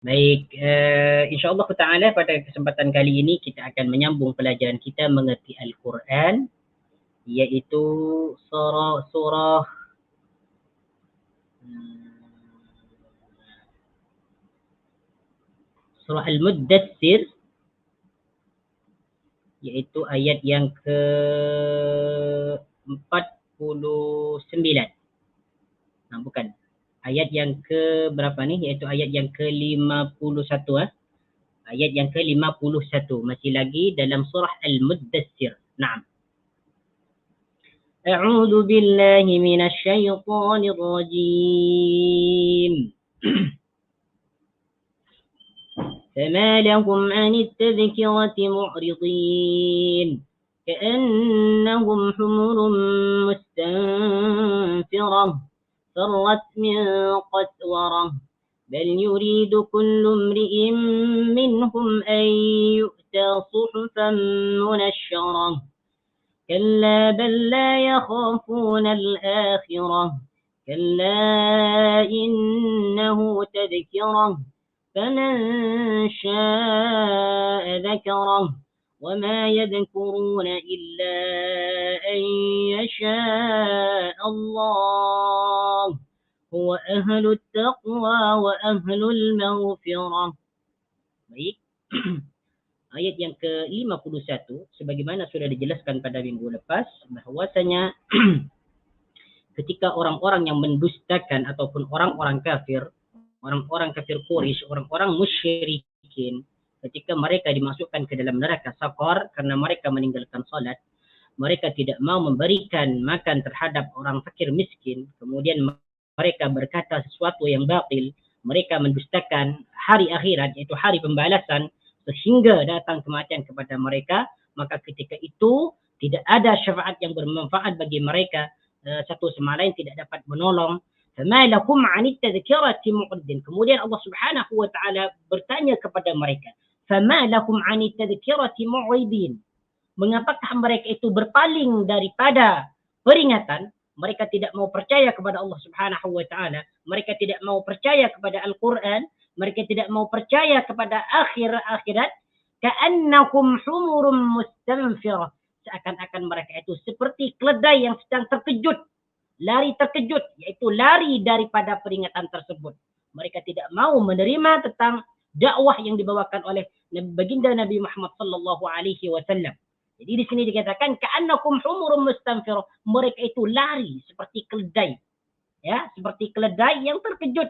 Baik, insyaAllah ta'ala pada kesempatan kali ini kita akan menyambung pelajaran kita mengerti Al-Quran, iaitu surah surah Al-Muddathir, iaitu ayat yang ke-49. Bukan. Ayat yang ke berapa ni? Iaitu ayat yang ke-51. Ayat yang ke-51. Masih lagi dalam surah Al-Muddathir. Naam. أعوذ بالله من الشيطان الرجيم فما لهم عن التذكرة معرضين كأنهم حمر مستنفرة فرت من قسورة بل يريد كل امرئ منهم أن يؤتى صحفا منشرة كلا بل لا يخافون الآخرة كلا إنه تذكرة فمن شاء ذكره وما يذكرون إلا أن يشاء الله هو أهل التقوى وأهل المغفرة. Baik. Ayat yang ke-51 sebagaimana sudah dijelaskan pada minggu lepas bahwasanya ketika orang-orang yang mendustakan ataupun orang-orang kafir Quraisy, orang-orang musyrikin, ketika mereka dimasukkan ke dalam neraka Saqar karena mereka meninggalkan salat, mereka tidak mau memberikan makan terhadap orang fakir miskin, kemudian mereka berkata sesuatu yang batil, mereka mendustakan hari akhirat, yaitu hari pembalasan, sehingga datang kematian kepada mereka, maka ketika itu tidak ada syafaat yang bermanfaat bagi mereka, satu sama lain tidak dapat menolong. فَمَا لَكُمْ عَنِ التَّذْكِرَةِ مُعْرِضِينَ. Kemudian Allah Subhanahu wa taala bertanya kepada mereka, فَمَا لَكُمْ عَنِ التَّذْكِرَةِ مُعْرِضِينَ. Mengapakah mereka itu berpaling daripada peringatan? Mereka tidak mau percaya kepada Allah Subhanahu wa taala, mereka tidak mau percaya kepada Al-Quran, mereka tidak mau percaya kepada akhirat. Ka'annakum humurum mustanfirah. Seakan-akan mereka itu seperti keledai yang sedang terkejut, lari terkejut, yaitu lari daripada peringatan tersebut. Mereka tidak mau menerima tentang dakwah yang dibawakan oleh baginda Nabi Muhammad sallallahu alaihi wasallam. Jadi di sini dikatakan ka'annakum humurum mustanfirah. Mereka itu lari seperti keledai. Ya, seperti keledai yang terkejut.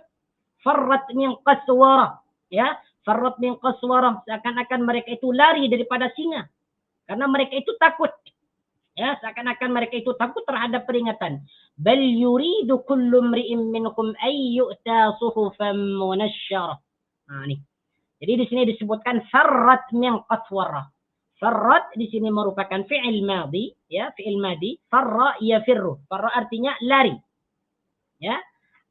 Farrat min qaswarah. Ya, farrat min qaswarah. Seakan-akan mereka itu lari daripada singa. Karena mereka itu takut. Ya, seakan-akan mereka itu takut terhadap peringatan. Bal yuridu kullu mri'in minkum ay yu'ta suhufan munashsharah. Ini. Jadi di sini disebutkan farrat min qaswarah. Farrat di sini merupakan fi'il madhi, ya, fi'il madhi. Farra yafirru. Farra artinya lari. Ya.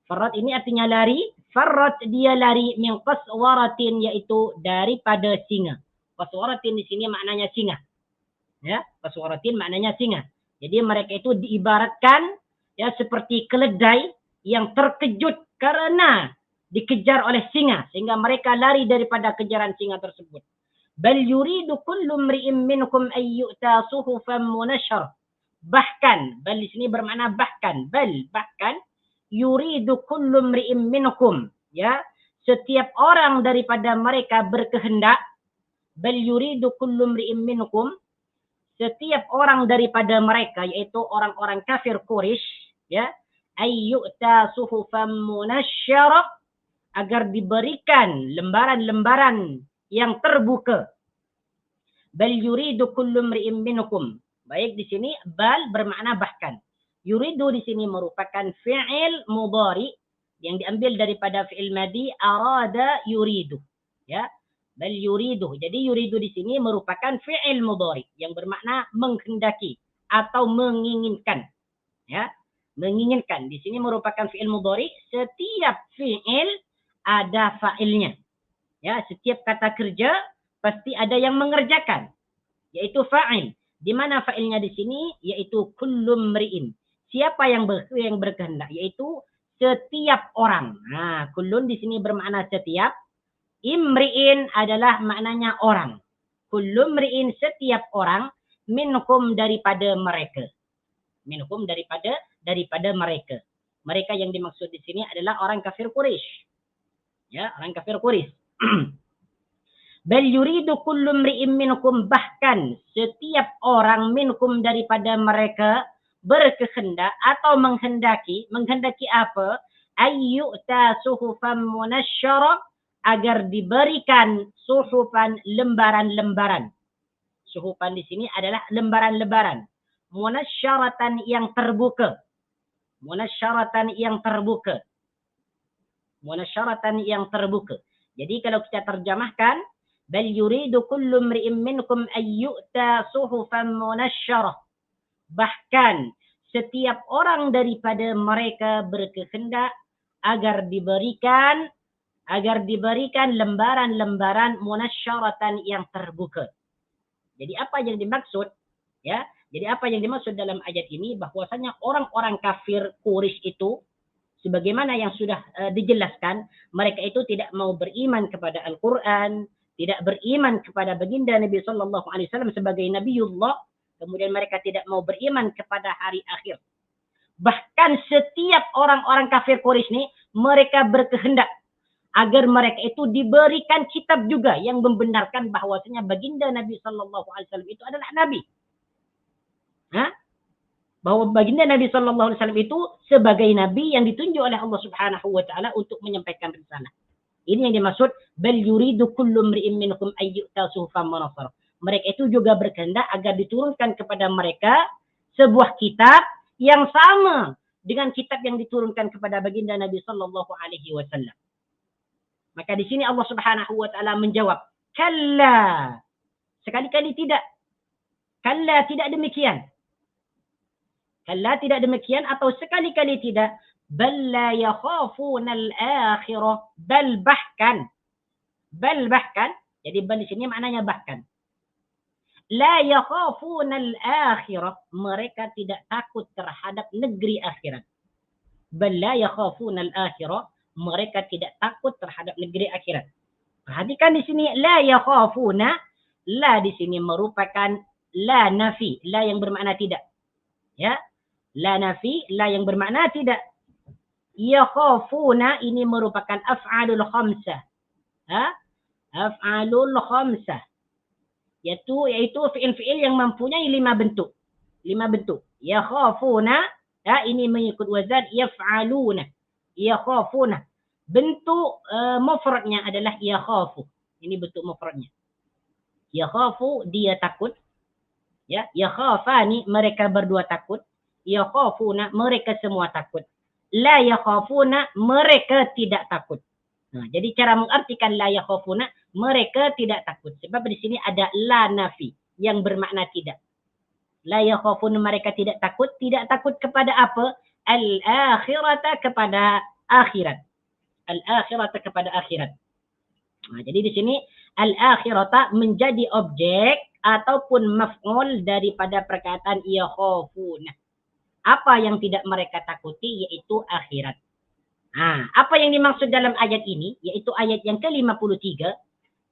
Farrat ini artinya lari. Farrat dia lari min qaswaratin, yaitu daripada singa. Qaswaratin di sini maknanya singa. Ya, qaswaratin maknanya singa. Jadi mereka itu diibaratkan ya seperti keledai yang terkejut karena dikejar oleh singa sehingga mereka lari daripada kejaran singa tersebut. Bal yuridu kullu mri'in minkum ay yu'ta suhufan munashshar. Bahkan, bal di sini bermakna bahkan, bahkan yuridu kullu mri'in minkum, ya, setiap orang daripada mereka berkehendak, bal yuridu kullu mri'in minkum, setiap orang daripada mereka, yaitu orang-orang kafir Quraisy, ya, ay yu'ta suhufan munashshara, agar diberikan lembaran-lembaran yang terbuka. Bal yuridu kullu mri'in minkum. Baik, di sini bal bermakna bahkan. Yuridu di sini merupakan fi'il mudhari yang diambil daripada fi'il madhi arada yuridu. Ya. Bal yuridu. Jadi yuridu di sini merupakan fi'il mudhari yang bermakna menghendaki atau menginginkan. Ya. Menginginkan. Di sini merupakan fi'il mudhari. Setiap fi'il ada fa'ilnya. Ya, setiap kata kerja pasti ada yang mengerjakan, yaitu fa'il. Di mana fa'ilnya di sini? Yaitu kullum mri'in. Siapa yang berkehendak? Yaitu setiap orang. Nah, kullun di sini bermakna setiap. Imri'in adalah maknanya orang. Kullu mri'in setiap orang, minhum daripada mereka. Minhum daripada mereka. Mereka yang dimaksud di sini adalah orang kafir Quraisy. Ya, orang kafir Quraisy. Bal yuridu kullu mri'in minkum, bahkan setiap orang minkum daripada mereka berkehendak atau menghendaki apa? Ayyu'ta suhufan munasysyara, agar diberikan suhufan lembaran-lembaran. Suhufan di sini adalah lembaran-lembaran. Munasysyaratan yang terbuka. Munasysyaratan yang terbuka. Munasysyaratan yang terbuka. Jadi kalau kita terjemahkan, bal yuridu kullu mri'in minkum ayyu'ta suhufan munasysyarah. Bahkan setiap orang daripada mereka berkehendak agar diberikan lembaran-lembaran munasysyaratan yang terbuka. Jadi apa yang dimaksud? Ya, jadi apa yang dimaksud dalam ayat ini, bahwasanya orang-orang kafir Quraisy itu, sebagaimana yang sudah dijelaskan, mereka itu tidak mau beriman kepada Al-Quran, tidak beriman kepada baginda Nabi SAW sebagai Nabiullah, kemudian mereka tidak mau beriman kepada hari akhir. Bahkan setiap orang-orang kafir Quraisy ini, mereka berkehendak agar mereka itu diberikan kitab juga yang membenarkan bahwasanya baginda Nabi SAW itu adalah Nabi. Bahwa baginda Nabi SAW itu sebagai Nabi yang ditunjuk oleh Allah Subhanahu Wa Taala untuk menyampaikan risalah. Ini yang dimaksud bal yuridu kullu mri'in minkum ayyu'ta suhufan munasysyarah. Mereka itu juga berkehendak agar diturunkan kepada mereka sebuah kitab yang sama dengan kitab yang diturunkan kepada baginda Nabi sallallahu alaihi wasallam. Maka di sini Allah Subhanahu wa taala menjawab, kalla. Sekali-kali tidak. Kalla, tidak demikian. Kalla, tidak demikian, atau sekali-kali tidak. Bal la yakhafuna al-akhirah. Bal bahkan. Bal bahkan. Jadi bal di sini maknanya bahkan. La yakhafuna al-akhirah. Mereka tidak takut terhadap negeri akhirat. Bal la yakhafuna al-akhirah. Mereka tidak takut terhadap negeri akhirat. Perhatikan di sini la yakhafuna. La di sini merupakan la nafi, la yang bermakna tidak. Ya. La nafi, la yang bermakna tidak. Yakhafuna ini merupakan af'alul khamsah. Af'alul khamsah. Yaitu fi'il-fi'il yang mempunyai 5 bentuk. 5 bentuk. Yakhafuna, ini mengikut wazan yaf'aluna. Yakhafuna. Bentuk mufradnya adalah yakhafu. Ini bentuk mufradnya. Yakhafu, dia takut. Ya, yakhafani, mereka berdua takut. Yakhafuna, mereka semua takut. La yakhafuna, mereka tidak takut. Nah, jadi cara mengartikan la yakhafuna, mereka tidak takut. Sebab di sini ada la nafi yang bermakna tidak. La yakhafuna, mereka tidak takut. Tidak takut kepada apa? Al-akhirata, kepada akhirat. Al-akhirata, kepada akhirat. Nah, jadi di sini al-akhirata menjadi objek ataupun maf'ul daripada perkataan yakhafuna. Apa yang tidak mereka takuti yaitu akhirat. Nah, apa yang dimaksud dalam ayat ini yaitu ayat yang ke-53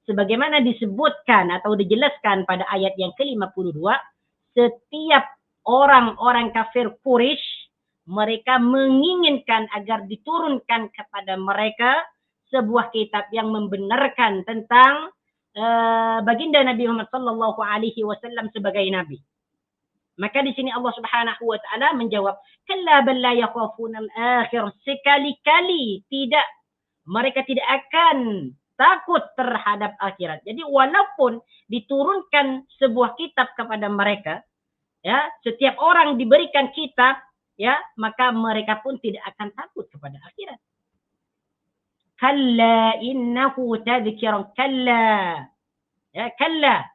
sebagaimana disebutkan atau dijelaskan pada ayat yang ke-52, setiap orang-orang kafir Quraisy mereka menginginkan agar diturunkan kepada mereka sebuah kitab yang membenarkan tentang baginda Nabi Muhammad sallallahu alaihi wasallam sebagai nabi. Maka di sini Allah Subhanahu wa taala menjawab, kalla bal la yakhafuna al-akhir. Sekali-kali tidak, mereka tidak akan takut terhadap akhirat. Jadi walaupun diturunkan sebuah kitab kepada mereka, ya, setiap orang diberikan kitab, ya, maka mereka pun tidak akan takut kepada akhirat. Kalla innahu tadhkirun. Kalla. Ya, kalla.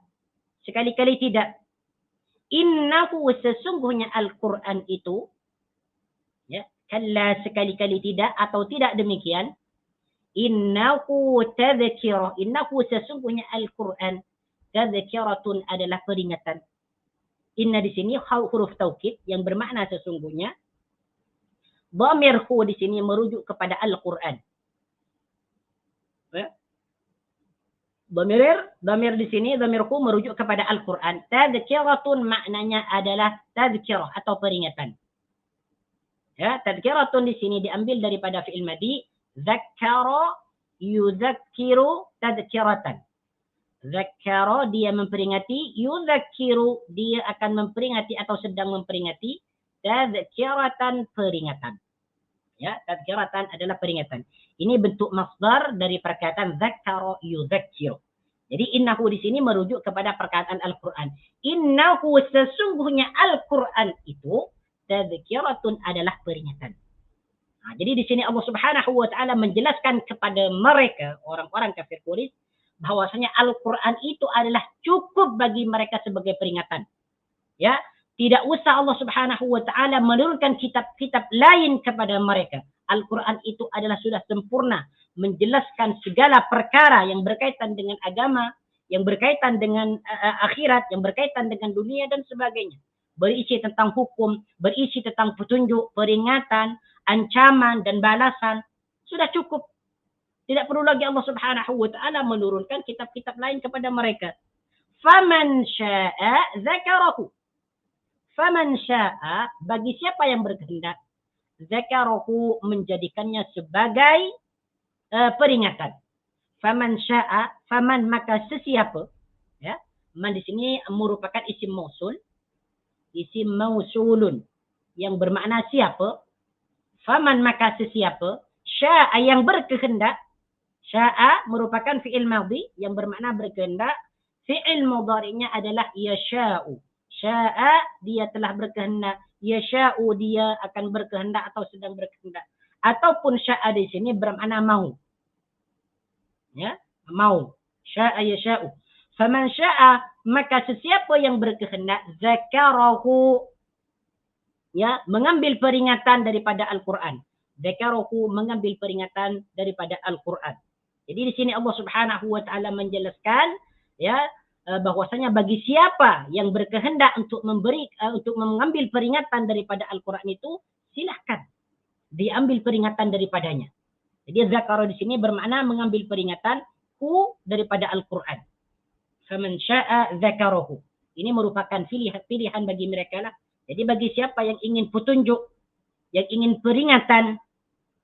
Sekali-kali tidak. Innahu, sesungguhnya Al-Quran itu, ya, kalla, sekali-kali tidak, atau tidak demikian. Innahu tadhkirah. Innahu, sesungguhnya Al-Quran, tadhkiratun, adalah peringatan. Inna di sini huruf taukid yang bermakna sesungguhnya. Dhamir hu di sini merujuk kepada Al-Quran. Ya. Dhamir di sini, dhamirku merujuk kepada Al-Quran. Tadhkiratun maknanya adalah tadhkirah atau peringatan. Ya, tadhkiratun di sini diambil daripada fi'il madhi. Zakkara yudhakkiru tadhkiratan. Zakkara dia memperingati, yudhakkiru dia akan memperingati atau sedang memperingati, tadhkiratan peringatan. Ya, tadhkiratan adalah peringatan. Ini bentuk masdar dari perkataan zakkara yudhakkiru. Jadi innahu di sini merujuk kepada perkataan Al-Quran. Innahu sesungguhnya Al-Quran itu tadhkiratun adalah peringatan. Nah, jadi di sini Allah Subhanahu wa taala menjelaskan kepada mereka orang-orang kafir Quraisy bahwasanya Al-Quran itu adalah cukup bagi mereka sebagai peringatan. Ya, tidak usah Allah Subhanahu wa taala menurunkan kitab-kitab lain kepada mereka. Al-Quran itu adalah sudah sempurna menjelaskan segala perkara yang berkaitan dengan agama, yang berkaitan dengan akhirat, yang berkaitan dengan dunia dan sebagainya. Berisi tentang hukum, berisi tentang petunjuk, peringatan, ancaman dan balasan. Sudah cukup. Tidak perlu lagi Allah Subhanahu wa taala menurunkan kitab-kitab lain kepada mereka. Faman syaa dzakarahu. Faman syaa, bagi siapa yang berkehendak, dzakarahu menjadikannya sebagai peringatan. Faman syaa, faman maka sesiapa, ya. Man di sini merupakan isim mausul, isim mausulun yang bermakna siapa. Faman maka sesiapa, syaa yang berkehendak. Syaa merupakan fi'il madhi yang bermakna berkehendak. Fi'il mudhari'nya adalah yasha'u. Syaa dia telah berkehendak. Yasha'u dia akan berkehendak atau sedang berkehendak. Ataupun syaa di sini bermakna mau. Ya, mau. Syaa yasha'u. Faman syaa maka sesiapa yang berkehendak zakarahu, ya, mengambil peringatan daripada Al-Quran. Zakarahu mengambil peringatan daripada Al-Quran. Jadi di sini Allah Subhanahu wa taala menjelaskan, ya, bahwasanya bagi siapa yang berkehendak untuk mengambil peringatan daripada Al-Quran itu, silahkan diambil peringatan daripadanya. Jadi zakara di sini bermakna mengambil peringatan daripada Al-Quran. Faman syaa zakarahu. Ini merupakan pilihan bagi mereka lah. Jadi bagi siapa yang ingin petunjuk, yang ingin peringatan,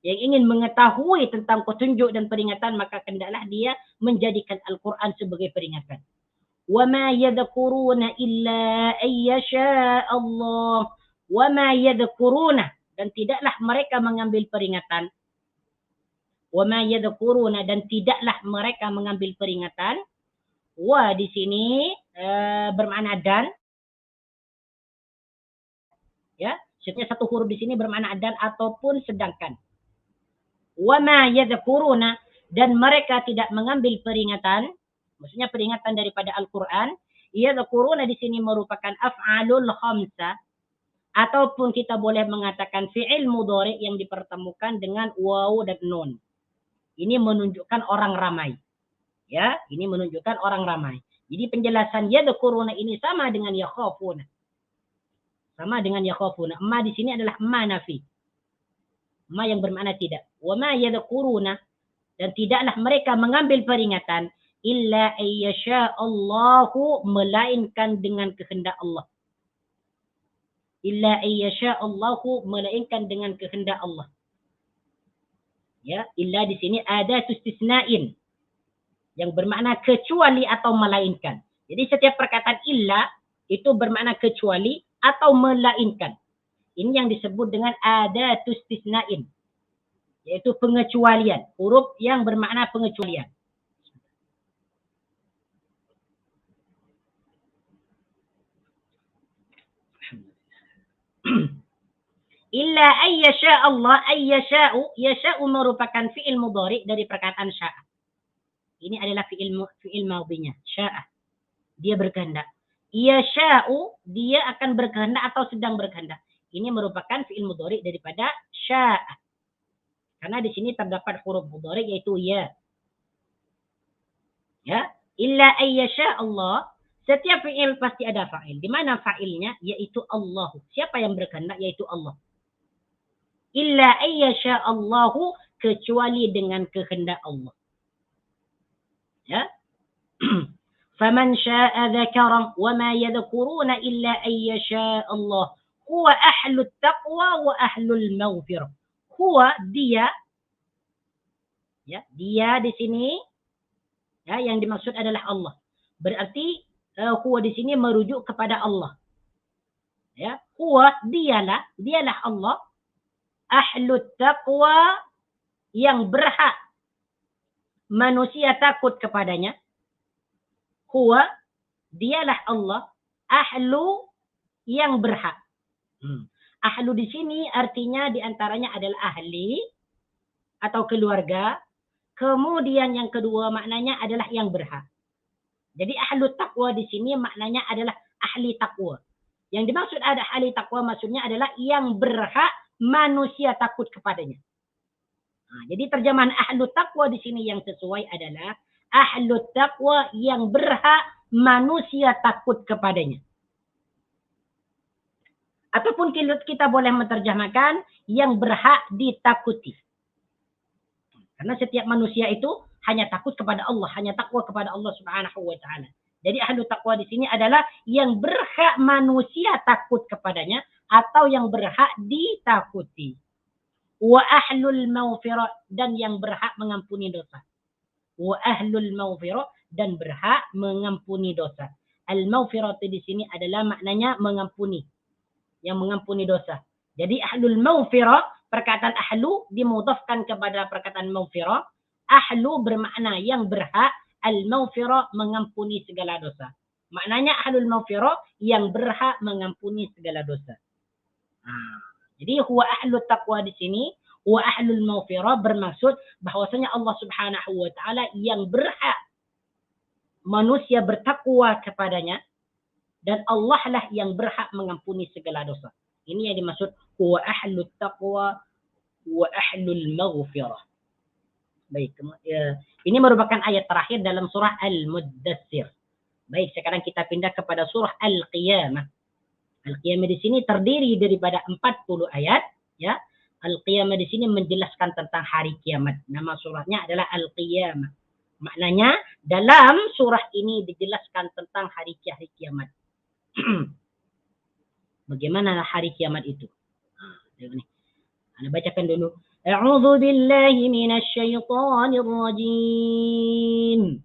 yang ingin mengetahui tentang petunjuk dan peringatan, maka hendaklah dia menjadikan Al-Quran sebagai peringatan. وَمَا يَذْكُرُونَ إِلَّا أَن يَشَاءَ اللَّهُ وَمَا يَذْكُرُونَ dan tidaklah mereka mengambil peringatan. وَمَا يَذْكُرُونَ dan tidaklah mereka mengambil peringatan. Wa di sini bermakna dan. Ya, setiap satu huruf di sini bermakna dan ataupun sedangkan. وَمَا يَذْكُرُونَ dan mereka tidak mengambil peringatan, maksudnya peringatan daripada Al-Quran. Yadhkuruna di sini merupakan af'alul khamsah, ataupun kita boleh mengatakan fi'il mudhari yang dipertemukan dengan waw dan nun. Ini menunjukkan orang ramai. Ya, ini menunjukkan orang ramai. Jadi penjelasan yadhkuruna ini sama dengan yakhafuna. Sama dengan yakhafuna. Ma di sini adalah ma nafi. Ma yang bermakna tidak. Wa ma yadhkuruna dan tidaklah mereka mengambil peringatan illa ayyasha Allahu melainkan dengan kehendak Allah. Illa ayyasha Allahu melainkan dengan kehendak Allah. Ya, illa di sini ada istisna'in yang bermakna kecuali atau melainkan. Jadi setiap perkataan illa itu bermakna kecuali atau melainkan. Ini yang disebut dengan ada istisna'in, yaitu pengecualian, huruf yang bermakna pengecualian. Illa ayyasha Allah, ayyasha'u, yasha'u merupakan fi'il mudhari dari perkataan sya'a. Ini adalah fi'il madhinya, sya'a. Dia berkehendak. Yasha'u, dia akan berkehendak atau sedang berkehendak. Ini merupakan fi'il mudhari daripada sya'a. Karena di sini terdapat huruf mudhari yaitu ya. Ya, illa ayyasha Allah, setiap fi'il pasti ada fa'il. Di mana fa'ilnya? Yaitu Allah. Siapa yang berkehendak? Yaitu Allah. Illa ayyasha Allahu, kecuali dengan kehendak Allah. Ya. فمن شاء ذكره وما يذكرون إلا أن يشاء الله هو أهل التقوى وأهل المغفرة. هو dia, ya, dia di sini, ya, yang dimaksud adalah Allah. Berarti huwa di sini merujuk kepada Allah. Ya, huwa dialah Allah, ahlut taqwa, yang berhak manusia takut kepadanya. Huwa dialah Allah, ahlu, yang berhak. Ahlu di sini artinya diantaranya adalah ahli atau keluarga. Kemudian yang kedua maknanya adalah yang berhak. Jadi ahlu taqwa di sini maknanya adalah ahli taqwa. Yang dimaksud ada ahli taqwa maksudnya adalah yang berhak manusia takut kepadanya. Jadi terjemahan ahlu taqwa di sini yang sesuai adalah ahlu taqwa yang berhak manusia takut kepadanya. Ataupun kita boleh menerjemahkan yang berhak ditakuti. Karena setiap manusia itu hanya takut kepada Allah, hanya takwa kepada Allah Subhanahu wa taala. Jadi ahlu taqwa di sini adalah yang berhak manusia takut kepadanya atau yang berhak ditakuti. Wa ahlul maghfirah, dan yang berhak mengampuni dosa. Wa ahlul maghfirah, dan berhak mengampuni dosa. Al-maghfirah di sini adalah maknanya mengampuni. Yang mengampuni dosa. Jadi ahlul maghfirah, perkataan ahlu dimudhafkan kepada perkataan maghfirah. Ahlu bermakna yang berhak, al-maghfirah mengampuni segala dosa. Maknanya ahlul maghfirah yang berhak mengampuni segala dosa. Jadi huwa ahlut taqwa di sini, huwa ahlul maghfirah bermaksud bahwasanya Allah Subhanahu wa taala yang berhak manusia bertakwa kepadanya, dan Allah lah yang berhak mengampuni segala dosa. Ini yang dimaksud huwa ahlut taqwa wa ahlul maghfirah. Baik, ini merupakan ayat terakhir dalam surah Al-Muddatsir. Baik, sekarang kita pindah kepada surah Al-Qiyamah. Al-Qiyamah di sini terdiri daripada 40 ayat, ya. Al-Qiyamah di sini menjelaskan tentang hari kiamat. Nama surahnya adalah Al-Qiyamah. Maknanya dalam surah ini dijelaskan tentang hari kiamat. Bagaimana hari kiamat itu? Anda bacakan dulu. A'udzu billahi minasy syaithanir rajim.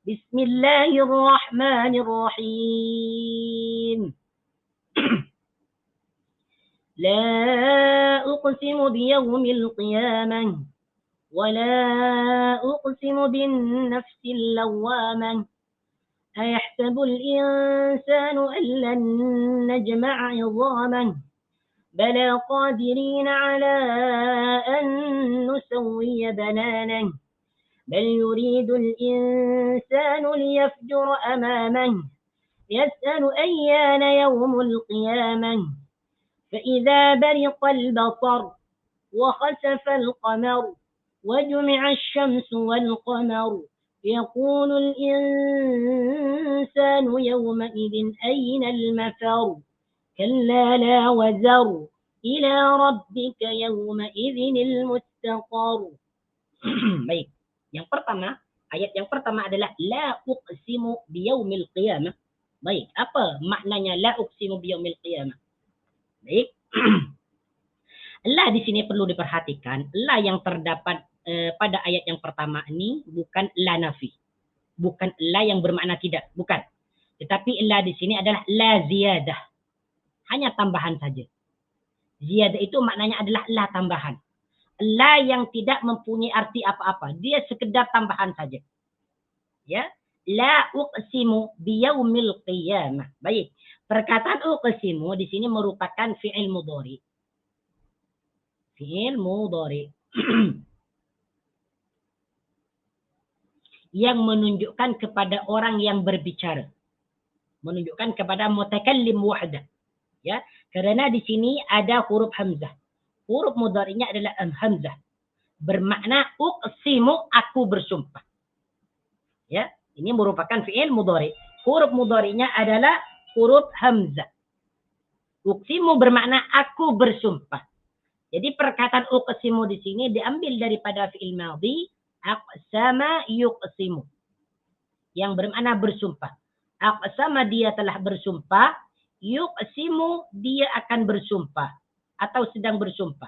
Bismillahirrahmanirrahim. La uqsimu biyawmil qiyamah wa la uqsimu bin nafsil lawwamah. أيحسب الإنسان أن لن نجمع عظامه بلى قادرين على أن نسوي بنانه بل يريد الإنسان ليفجر أمامه يسأل أيان يوم القيامة فإذا برق البصر وخسف القمر وجمع الشمس والقمر يقول الإنسان يومئذ أين المفر كلا لا وزر إلى ربك يومئذ المستقر. Baik, yang pertama, ayat yang pertama adalah la uqsimu biyaumil qiyamah. Baik, apa maknanya la uqsimu biyaumil qiyamah? Baik. La di sini perlu diperhatikan, la yang terdapat pada ayat yang pertama ini bukan la nafi. Bukan la yang bermakna tidak, bukan. Tetapi la di sini adalah la ziyadah. Hanya tambahan saja. Ziyadah itu maknanya adalah la tambahan. La yang tidak mempunyai arti apa-apa. Dia sekedar tambahan saja. Ya. La uqsimu biyaumil qiyamah. Baik. Perkataan uqsimu di sini merupakan fi'il mudhari. Fi'il mudhari. Yang menunjukkan kepada orang yang berbicara. Menunjukkan kepada mutakallim wahdah. Ya, karena di sini ada huruf hamzah. Huruf mudhari'nya adalah hamzah. Bermakna uqsimu, aku bersumpah. Ya, ini merupakan fi'il mudhari'. Huruf mudhari'nya adalah huruf hamzah. Uqsimu bermakna aku bersumpah. Jadi perkataan uqsimu di sini diambil daripada fi'il madhi aqsama yuqsimu. yang bermakna bersumpah. Aqsama dia telah bersumpah, yuqsimu dia akan bersumpah atau sedang bersumpah.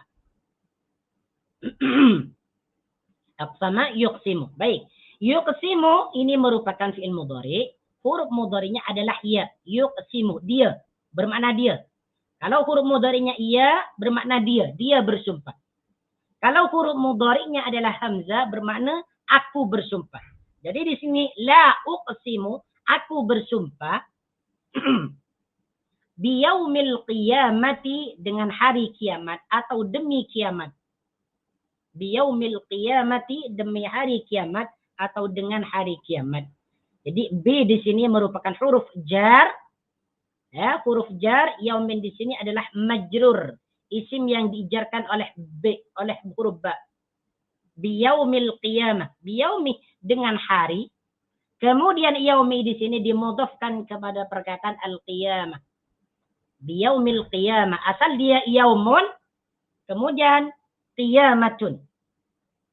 Aqsama yuqsimu. Baik. Yuqsimu ini merupakan fi'il mudhari. Huruf mudhari'nya adalah ya. Yuqsimu dia bermakna dia. Kalau huruf mudhari'nya ia bermakna dia bersumpah. Kalau huruf mudhari'nya adalah hamzah bermakna aku bersumpah. Jadi di sini la uqsimu, aku bersumpah biyaumil qiyamati dengan hari kiamat atau demi kiamat. Biyaumil qiyamati demi hari kiamat atau dengan hari kiamat. Jadi B di sini merupakan huruf jar. Ya, huruf jar, yaumin di sini adalah majrur. Isim yang dijarkan oleh B, oleh huruf ba. Biyaumil qiyamah. Biyaumi dengan hari. Kemudian yaumi di sini dimudhafkan kepada perkataan al-qiyamah. Biyaumil qiyamah. Asal dia yaumun, kemudian qiyamatun.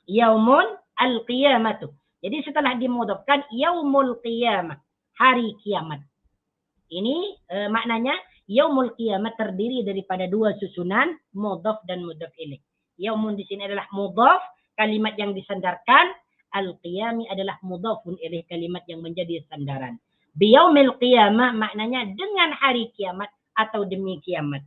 Yaumun al-qiyamatu. Jadi setelah dimudhafkan yaumul qiyamah, hari kiamat. Ini maknanya yaumul qiyamah terdiri daripada dua susunan, mudhaf dan mudhaf ilaih. Yaumun di sini adalah mudhaf, kalimat yang disandarkan. Al-qiyami adalah mudhafun ilaih, kalimat yang menjadi sandaran. Biyaumil qiyamah maknanya dengan hari kiamat atau demi kiamat.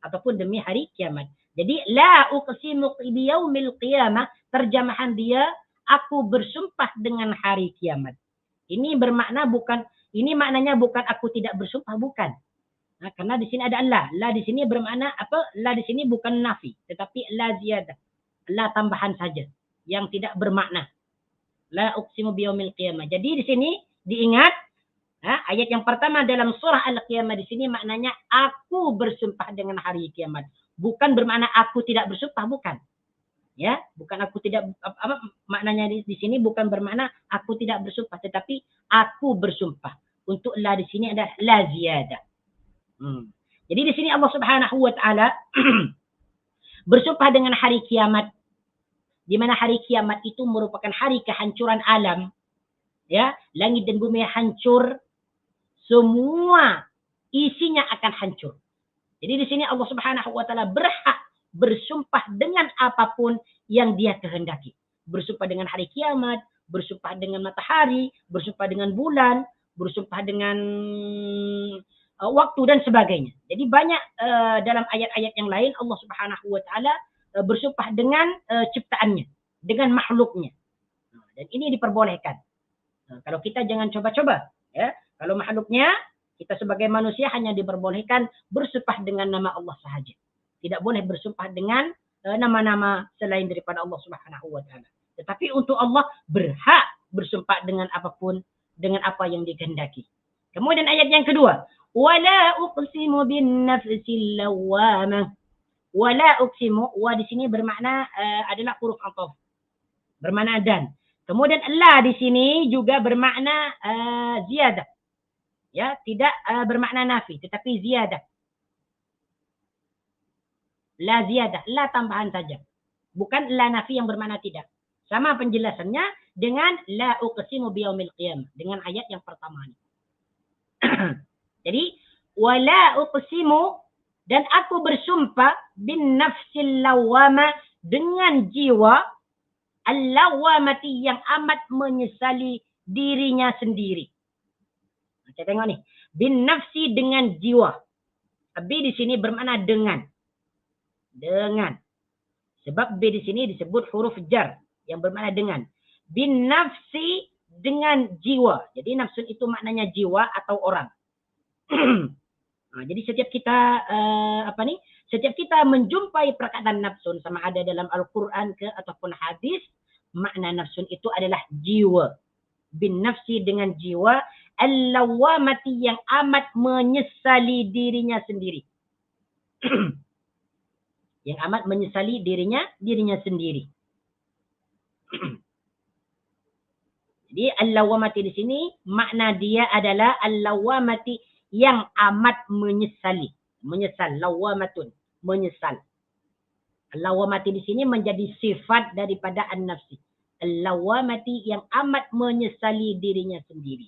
Ataupun demi hari kiamat. Jadi la uqsimu biyaumil qiyamah, terjemahan dia aku bersumpah dengan hari kiamat. Ini bermakna bukan, ini maknanya bukan aku tidak bersumpah, bukan. Nah, karena di sini ada la. La di sini bermakna apa? La di sini bukan nafi, tetapi la ziyadah. La tambahan saja yang tidak bermakna. La uqsimu biyaumil qiyamah. Jadi di sini diingat ayat yang pertama dalam surah Al-Qiyamah di sini maknanya aku bersumpah dengan hari kiamat. Bukan bermakna aku tidak bersumpah, bukan. Ya, bukan aku tidak apa maknanya di sini bukan bermakna aku tidak bersumpah, tetapi aku bersumpah. Untuk la di sini adalah la ziyadah. Jadi di sini Allah Subhanahu wa taala bersumpah dengan hari kiamat, di mana hari kiamat itu merupakan hari kehancuran alam. Ya, langit dan bumi hancur, semua isinya akan hancur. Jadi di sini Allah Subhanahu wa taala berhak bersumpah dengan apapun yang dia kehendaki. Bersumpah dengan hari kiamat, bersumpah dengan matahari, bersumpah dengan bulan, bersumpah dengan waktu dan sebagainya. Jadi banyak dalam ayat-ayat yang lain Allah Subhanahu wa taala bersumpah dengan ciptaannya, dengan makhluknya. Dan ini diperbolehkan. Kalau kita jangan coba-coba, ya. Kalau makhluknya, kita sebagai manusia hanya diperbolehkan bersumpah dengan nama Allah sahaja. Tidak boleh bersumpah dengan nama-nama selain daripada Allah Subhanahu wa taala. Tetapi untuk Allah berhak bersumpah dengan apapun, dengan apa yang dikehendaki. Kemudian ayat yang kedua, wala uqsimu bin nafsil lawwamah. Wala uqsimu, wa di sini bermakna adalah huruf ataf. Bermakna dan. Kemudian la di sini juga bermakna ziyadah. Ya, tidak bermakna nafi, tetapi ziyadah. La ziyadah, la tambahan saja. Bukan la nafi yang bermakna tidak. Sama penjelasannya dengan la uqsimu biyaumil qiyamah, dengan ayat yang pertama ini. Jadi, wala uqsimu, dan aku bersumpah bin nafsil lawwamah, dengan jiwa al-lawwamati yang amat menyesali dirinya sendiri. Kita tengok nih, bin nafsi dengan jiwa. Bi di sini bermakna dengan. Dengan. Sebab B di sini disebut huruf jar yang bermakna dengan. Bin nafsi dengan jiwa. Jadi nafsun itu maknanya jiwa atau orang. Nah, jadi setiap kita setiap kita menjumpai perkataan nafsun, sama ada dalam Al-Quran ke ataupun hadis, makna nafsun itu adalah jiwa. Bin nafsi dengan jiwa, al-lawwamati yang amat menyesali dirinya sendiri. Yang amat menyesali dirinya sendiri. Jadi al-lawwamati di sini makna dia adalah al-lawwamati yang amat menyesali. Menyesal, lawwamatun, menyesal. Al-lawwamati di sini menjadi sifat daripada an-nafsi. Al-lawamati, yang amat menyesali dirinya sendiri.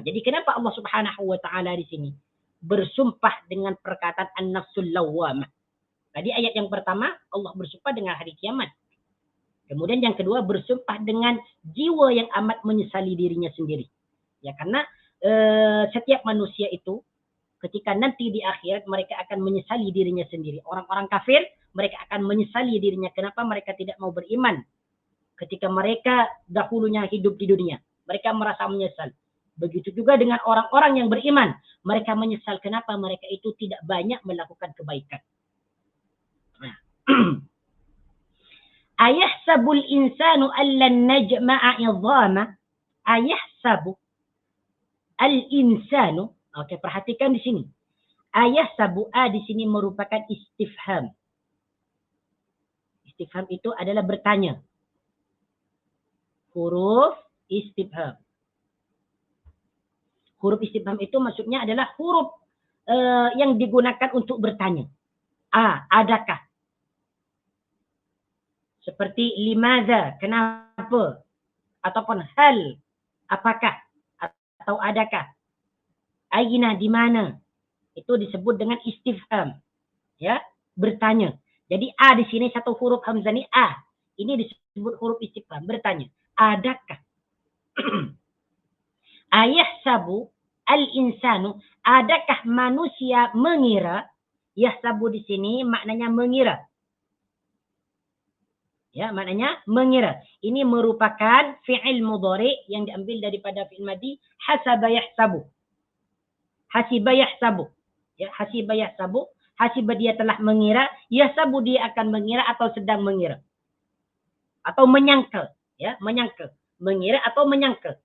Jadi kenapa Allah Subhanahu wa taala di sini bersumpah dengan perkataan an-nafsul lawwamah? Tadi ayat yang pertama Allah bersumpah dengan hari kiamat. Kemudian yang kedua bersumpah dengan jiwa yang amat menyesali dirinya sendiri. Ya, karena setiap manusia itu ketika nanti di akhirat mereka akan menyesali dirinya sendiri. Orang-orang kafir mereka akan menyesali dirinya. Kenapa mereka tidak mau beriman ketika mereka dahulunya hidup di dunia? Mereka merasa menyesal. Begitu juga dengan orang-orang yang beriman. Mereka menyesal kenapa mereka itu tidak banyak melakukan kebaikan. Ayahsabul insanu allan najma'a idhama. Ayahsabu al-insanu. Oke, perhatikan di sini. Ayahsabu di sini merupakan istifham. Istifham itu adalah bertanya. Huruf istifham. Huruf istifham itu maksudnya adalah huruf yang digunakan untuk bertanya. Adakah? Seperti limadha, kenapa? Ataupun hal, apakah? Atau adakah? Aina, di mana? Itu disebut dengan istifham. Ya, bertanya. Jadi di sini satu huruf hamzah ini Ini disebut huruf istifham, bertanya. Adakah? Ayahsabu al-insanu, adakah manusia mengira? Yahsabu di sini maknanya mengira. Ya, maknanya mengira. Ini merupakan fi'il mudhari yang diambil daripada fi'il madhi hasaba yahsabu. Hasiba yahsabu. Ya, hasiba yahsabu. Hasiba dia telah mengira, yahsabu dia akan mengira atau sedang mengira. Atau menyangka, ya, menyangka. Mengira atau menyangka.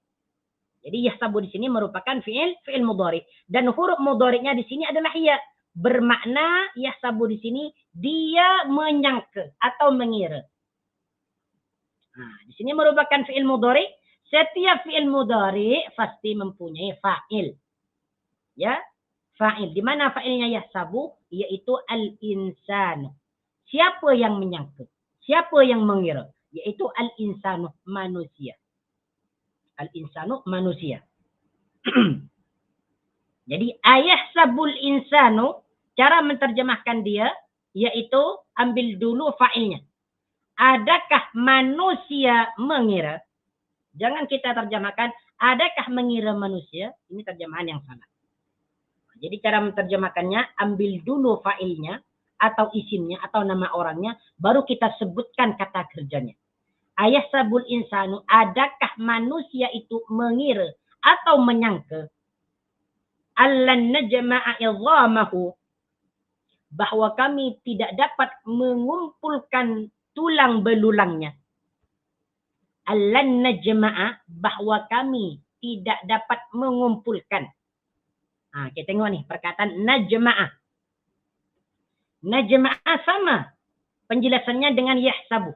Jadi yahsabu di sini merupakan fi'il mudhari, dan huruf mudhari'nya di sini adalah ya. Bermakna yahsabu di sini dia menyangka atau mengira. Di sini merupakan fi'il mudhari. Setiap fi'il mudhari pasti mempunyai fa'il. Ya, fa'il. Di mana fa'ilnya yahsabu? Yaitu al-insanu. Siapa yang menyangka? Siapa yang mengira? Yaitu al-insanu, manusia. Al-insanu, manusia. Jadi ayahsabul insanu, cara menterjemahkan dia, yaitu ambil dulu fa'ilnya. Adakah manusia mengira? Jangan kita terjemahkan, adakah mengira manusia? Ini terjemahan yang salah. Jadi cara menterjemahkannya, ambil dulu fa'ilnya, atau isimnya, atau nama orangnya, baru kita sebutkan kata kerjanya. Ayahsabul insanu, adakah manusia itu mengira atau menyangka? Allan najma'a idhamahu, bahwa kami tidak dapat mengumpulkan tulang belulangnya. Allan najma'a, bahwa kami tidak dapat mengumpulkan. Kita tengok nih perkataan najma'a. Najma'a sama penjelasannya dengan yahsabu.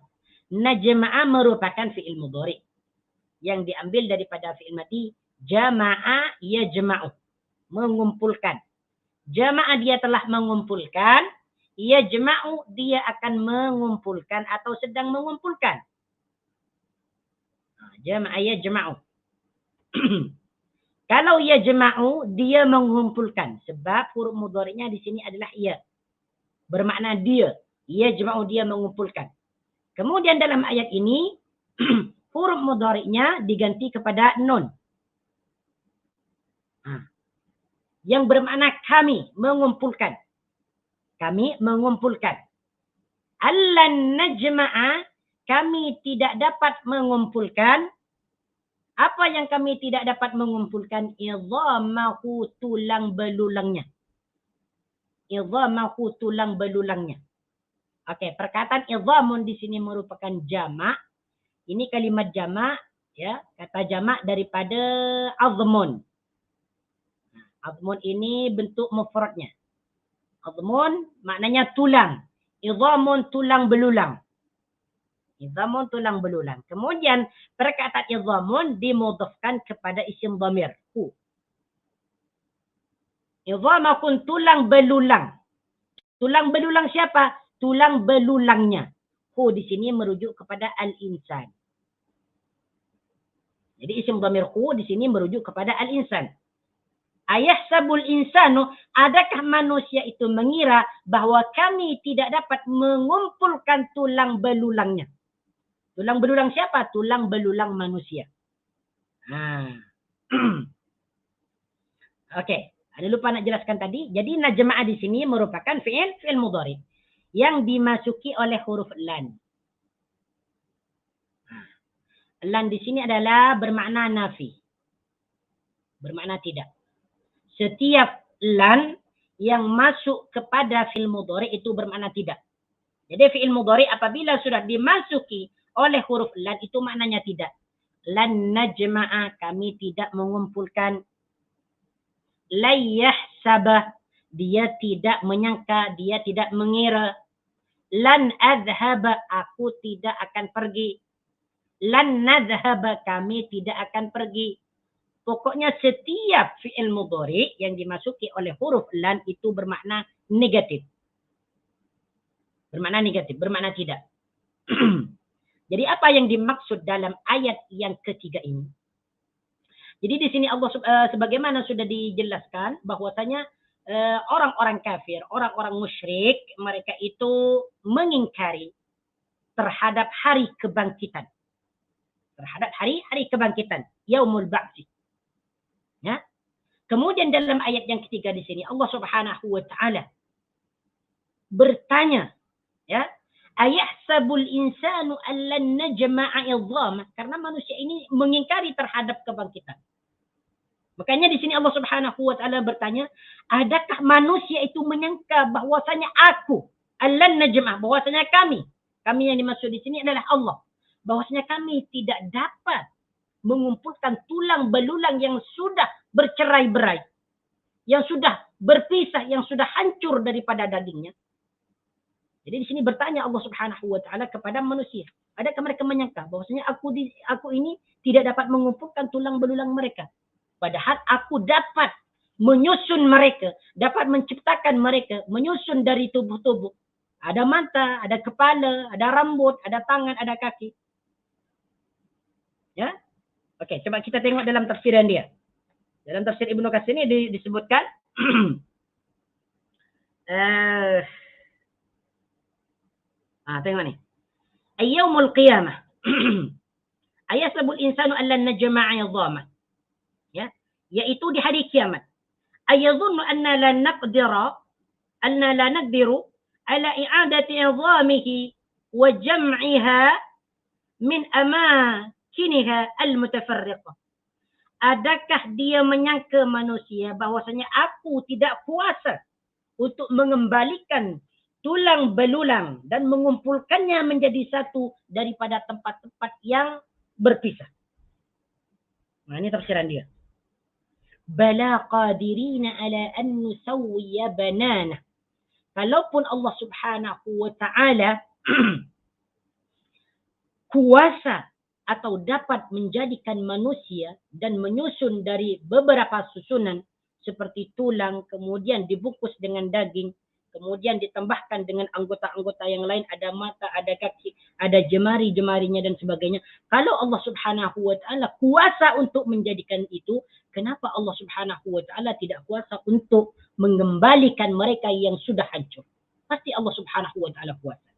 Najma'a merupakan fi'il mudhari yang diambil daripada fi'il madhi jama'a yajma'u, mengumpulkan. Jama'a dia telah mengumpulkan, yajma'u dia akan mengumpulkan atau sedang mengumpulkan. Jama'a yajma'u. Kalau yajma'u dia mengumpulkan, sebab huruf mudhari'nya di sini adalah ya. Bermakna dia. Yajma'u dia mengumpulkan. Kemudian dalam ayat ini huruf mudhari'nya diganti kepada nun. Yang bermakna kami mengumpulkan. Kami mengumpulkan. Allan najma'a, kami tidak dapat mengumpulkan. Apa yang kami tidak dapat mengumpulkan? Idhamahu, tulang belulangnya. Idhamahu, tulang belulangnya. Oke, perkataan idhamun di sini merupakan jamak. Ini kalimat jamak, ya, kata jamak daripada azmun. Azmun ini bentuk mufradnya. Azmun maknanya tulang. Idhamun tulang belulang. Idhamun tulang belulang. Kemudian perkataan idhamun dimudhafkan kepada isim dhamir. Hu. Idhamakun tulang belulang. Tulang belulang siapa? Tulang belulangnya. Hu di sini merujuk kepada al-insan. Jadi isim dhamir hu di sini merujuk kepada al-insan. Ayahsabul insanu, adakah manusia itu mengira bahwa kami tidak dapat mengumpulkan tulang belulangnya? Tulang belulang siapa? Tulang belulang manusia. Oke, ada lupa nak jelaskan tadi. Jadi najma'a di sini merupakan fi'il mudhari yang dimasuki oleh huruf lan. Lan di sini adalah bermakna nafi. Bermakna tidak. Setiap lan yang masuk kepada fi'il mudhari itu bermakna tidak. Jadi fi'il mudhari apabila sudah dimasuki oleh huruf lan itu maknanya tidak. Lan najma'a, kami tidak mengumpulkan. La yahsabah, dia tidak menyangka, dia tidak mengira. Lan adhaba, aku tidak akan pergi. Lan nadhaba, kami tidak akan pergi. Pokoknya setiap fi'il mudhari yang dimasuki oleh huruf lan itu bermakna negatif. Bermakna negatif, bermakna tidak. Jadi apa yang dimaksud dalam ayat yang ketiga ini? Jadi di sini Allah sebagaimana sudah dijelaskan bahwasanya orang-orang kafir, orang-orang musyrik, mereka itu mengingkari terhadap hari kebangkitan. Terhadap hari kebangkitan, yaumul ba'tsi. Ya. Kemudian dalam ayat yang ketiga di sini Allah Subhanahu wa taala bertanya, ya, ayahsabul insanu allan najma'a idhamah, karena manusia ini mengingkari terhadap kebangkitan. Makanya di sini Allah Subhanahu wa taala bertanya, adakah manusia itu menyangka bahwasanya aku allan najma', bahwasanya kami yang dimaksud di sini adalah Allah, bahwasanya kami tidak dapat mengumpulkan tulang belulang yang sudah bercerai-berai, yang sudah berpisah, yang sudah hancur daripada dagingnya. Jadi di sini bertanya Allah Subhanahu wa taala kepada manusia, adakah mereka menyangka bahwasanya aku ini tidak dapat mengumpulkan tulang belulang mereka? Padahal aku dapat menyusun mereka, dapat menciptakan mereka, menyusun dari tubuh-tubuh. Ada mata, ada kepala, ada rambut, ada tangan, ada kaki. Ya? Oke, coba kita tengok dalam tafsiran dia. Dalam tafsir Ibnu Katsir ini disebutkan tengok ni. Yaumul qiyamah. Ayasabul insanu allan najma'a 'idhamah. Ya, yaitu di hari kiamat. Ayadhunnu anna la naqdiru ala i'adati 'idhamihi wa jam'iha min amakiniha al-mutafarriqah. Adakah dia menyangka manusia bahwasanya aku tidak kuasa untuk mengembalikan tulang belulang dan mengumpulkannya menjadi satu daripada tempat-tempat yang berpisah. Nah, ini tafsiran dia. Bala qadirina ala an nusawwiya banana. Kalaupun Allah Subhanahu wa taala kuasa atau dapat menjadikan manusia dan menyusun dari beberapa susunan seperti tulang, kemudian dibungkus dengan daging, kemudian ditambahkan dengan anggota-anggota yang lain, ada mata, ada kaki, ada jemari-jemarinya dan sebagainya. Kalau Allah Subhanahu wa taala kuasa untuk menjadikan itu, kenapa Allah Subhanahu wa taala tidak kuasa untuk mengembalikan mereka yang sudah hancur? Pasti Allah Subhanahu wa taala kuasa.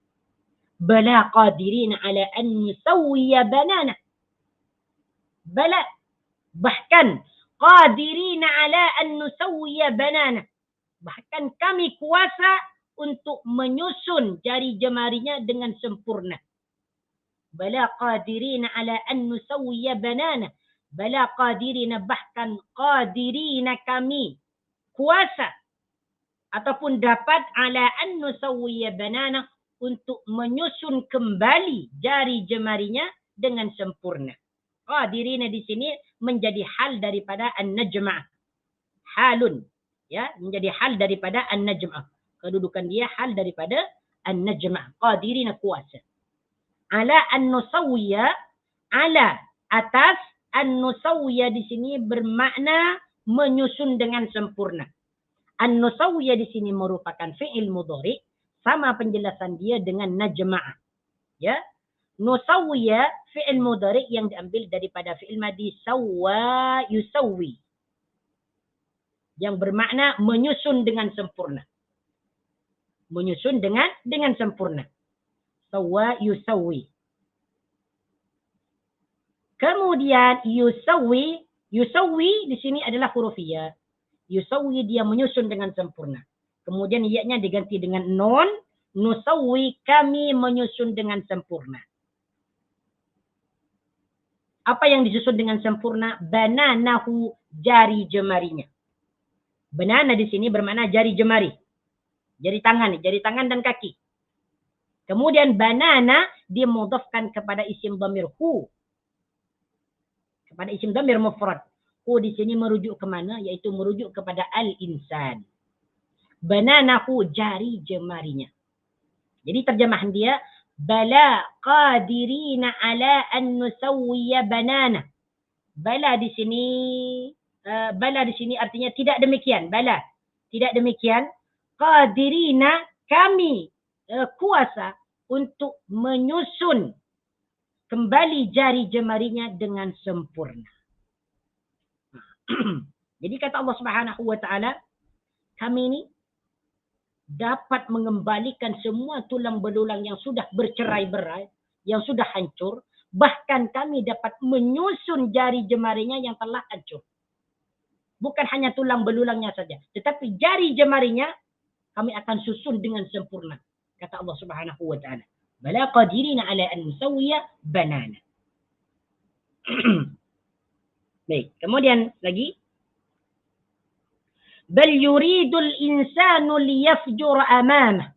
Bala qadirina ala an nusawwiya banana. Bala, bahkan qadirina ala an nusawwiya banana. Bahkan kami kuasa untuk menyusun jari jemarinya dengan sempurna. Bala qadirina ala an nusawwiya banana. Bala qadirina, bahkan qadirina kami kuasa ataupun dapat ala an nusawwiya banana, untuk menyusun kembali jari jemarinya dengan sempurna. Qadirina di sini menjadi hal daripada an-najma'ah. Halun, ya, menjadi hal daripada an-najma'ah. Kedudukan dia hal daripada an-najma'ah. Qadirina kuasa. Ala an-nusawwiya, ala atas, an-nusawwiya di sini bermakna menyusun dengan sempurna. An-nusawwiya di sini merupakan fi'il mudhari, sama penjelasan dia dengan najma'ah. Ya. Nusawwiya fi'il mudhari' yang diambil daripada fi'il madhi sawwa yusawwi, yang bermakna menyusun dengan sempurna. Menyusun dengan sempurna. Sawwa yusawwi. Kemudian yusawwi di sini adalah hurufiyah. Yusawwi dia menyusun dengan sempurna. Kemudian ya-nya diganti dengan nun. Nusawwi kami menyusun dengan sempurna. Apa yang disusun dengan sempurna? Bananahu, jari jemarinya. Banana di sini bermakna jari jemari. Jari tangan dan kaki. Kemudian banana dimudhafkan kepada isim dhamir hu. Kepada isim dhamir mufrad. Hu di sini merujuk ke mana? Yaitu merujuk kepada al-insan. Bananahu, jari jemarinya. Jadi terjemahan dia, bala qadirina ala an nusawwiya banana. Bala di sini artinya tidak demikian. Bala, tidak demikian. Qadirina, kami kuasa untuk menyusun kembali jari jemarinya dengan sempurna. Jadi kata Allah Subhanahu wa taala, kami ini dapat mengembalikan semua tulang belulang yang sudah bercerai-berai, yang sudah hancur. Bahkan kami dapat menyusun jari jemarinya yang telah hancur. Bukan hanya tulang belulangnya saja, tetapi jari jemarinya kami akan susun dengan sempurna. Kata Allah Subhanahu wa taala, bala qadirina ala an nusawwiya banana. Baik, kemudian lagi, bal yuridul insanu liyafjur amamah.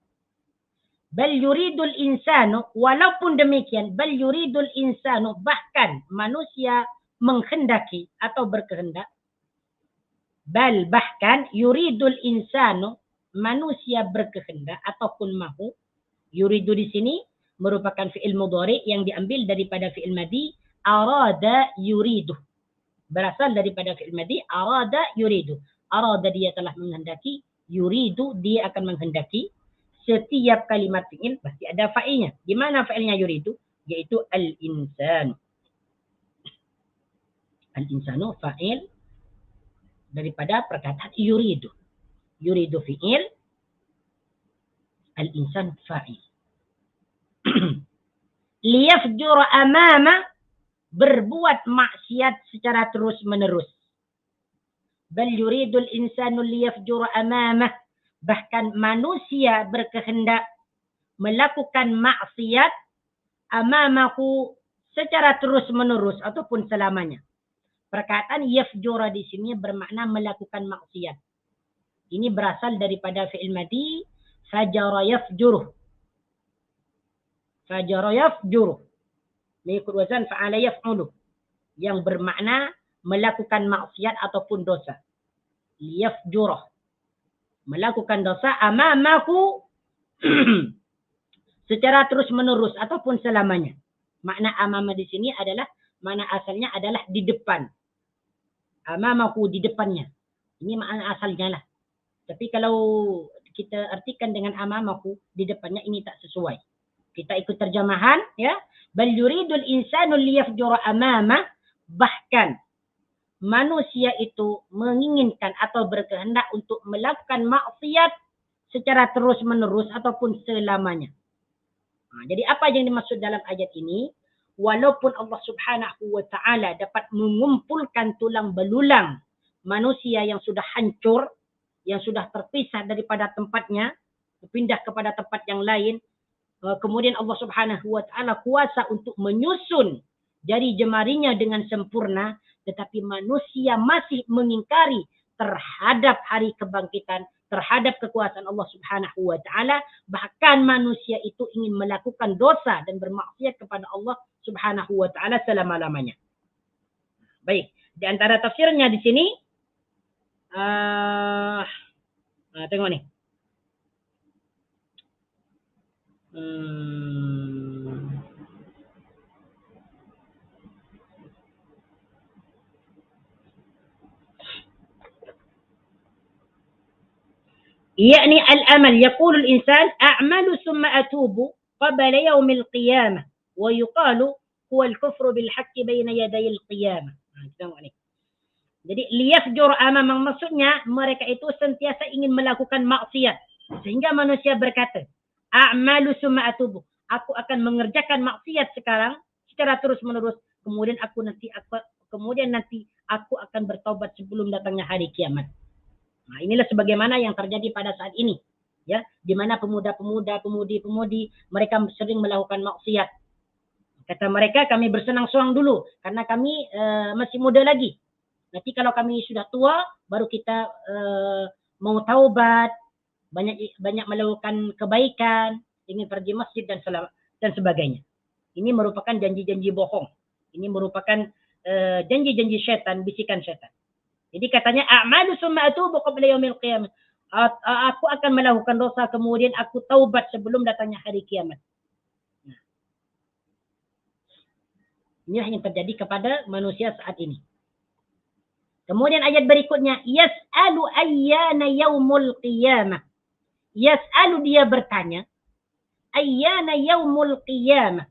Bal yuridul insanu, walaupun demikian, bal yuridul insanu, bahkan manusia menghendaki atau berkehendak. Bal, bahkan, yuridul insanu, manusia berkehendak ataupun mahu. Yuridu di sini merupakan fi'il mudhari' yang diambil daripada fi'il madhi arada yuridu. Berasal daripada fi'il madhi arada yuridu. Arada dia telah menghendaki, yuridu dia akan menghendaki. Setiap kalimat fi'il pasti ada fa'ilnya. Di mana fa'ilnya yuridu? Yaitu al-insan. Al-insanu fa'il daripada perkataan yuridu. Yuridu fi'il, al-insan fa'il. Liyafjur amama, berbuat maksiat secara terus menerus. Bal yuridul insanu liyafjur amamah, bahkan manusia berkehendak melakukan maksiat amamahu secara terus menerus ataupun selamanya. Perkataan yafjura di sini bermakna melakukan maksiat. Ini berasal daripada fi'il madhi fajara yafjuruh. Fajara yafjuruh. Mengikut wazan fa'ala yaf'uluh. Yang bermakna melakukan maksiat ataupun dosa. Liyafjurah. Melakukan dosa amamahu secara terus menerus ataupun selamanya. Makna amama di sini adalah, makna asalnya adalah di depan. Amamahu, di depannya. Ini makna asalnya lah. Tapi kalau kita artikan dengan amamahu, di depannya, ini tak sesuai. Kita ikut terjemahan, ya. Bal yuridul insanu liyafjura amama, bahkan manusia itu menginginkan atau berkehendak untuk melakukan maksiat secara terus menerus ataupun selamanya. Jadi apa yang dimaksud dalam ayat ini? Walaupun Allah Subhanahu wa taala dapat mengumpulkan tulang belulang manusia yang sudah hancur, yang sudah terpisah daripada tempatnya, berpindah kepada tempat yang lain, kemudian Allah Subhanahu wa taala kuasa untuk menyusun jari jemarinya dengan sempurna, tetapi manusia masih mengingkari terhadap hari kebangkitan, terhadap kekuasaan Allah Subhanahu wa taala. Bahkan manusia itu ingin melakukan dosa dan bermaksiat kepada Allah Subhanahu wa taala selama-lamanya. Baik, di antara tafsirnya di sini tengok ni. يعني الأمل يقول الإنسان أعمل ثم أتوب قبل يوم القيامة wa yuqalu huwa al-kufru bil haqqi baina yaday al-qiyamah. Tengok ni. Jadi liyafjur amamang, maksudnya mereka itu sentiasa ingin melakukan maksiat. Sehingga manusia berkata, a'malu summa atubu. Aku akan mengerjakan maksiat sekarang secara terus-menerus. Kemudian nanti aku akan bertaubat sebelum datangnya hari kiamat. Nah, inilah sebagaimana yang terjadi pada saat ini. Ya, di mana pemuda-pemuda, pemudi-pemudi mereka sering melakukan maksiat. Kata mereka, kami bersenang-senang dulu karena kami masih muda lagi. Nanti kalau kami sudah tua, baru kita mau taubat, banyak melakukan kebaikan, ingin pergi masjid dan sebagainya. Ini merupakan janji-janji bohong. Ini merupakan janji-janji syaitan, bisikan syaitan. Jadi katanya, a'malu summa atubu qabla yaumil qiyamah. Aku akan melakukan dosa, kemudian aku taubat sebelum datangnya hari kiamat. Nah, inilah yang terjadi kepada manusia saat ini. Kemudian ayat berikutnya, yas'alu ayyana yaumul qiyamah. Yas'alu, dia bertanya, ayyana yaumul qiyamah.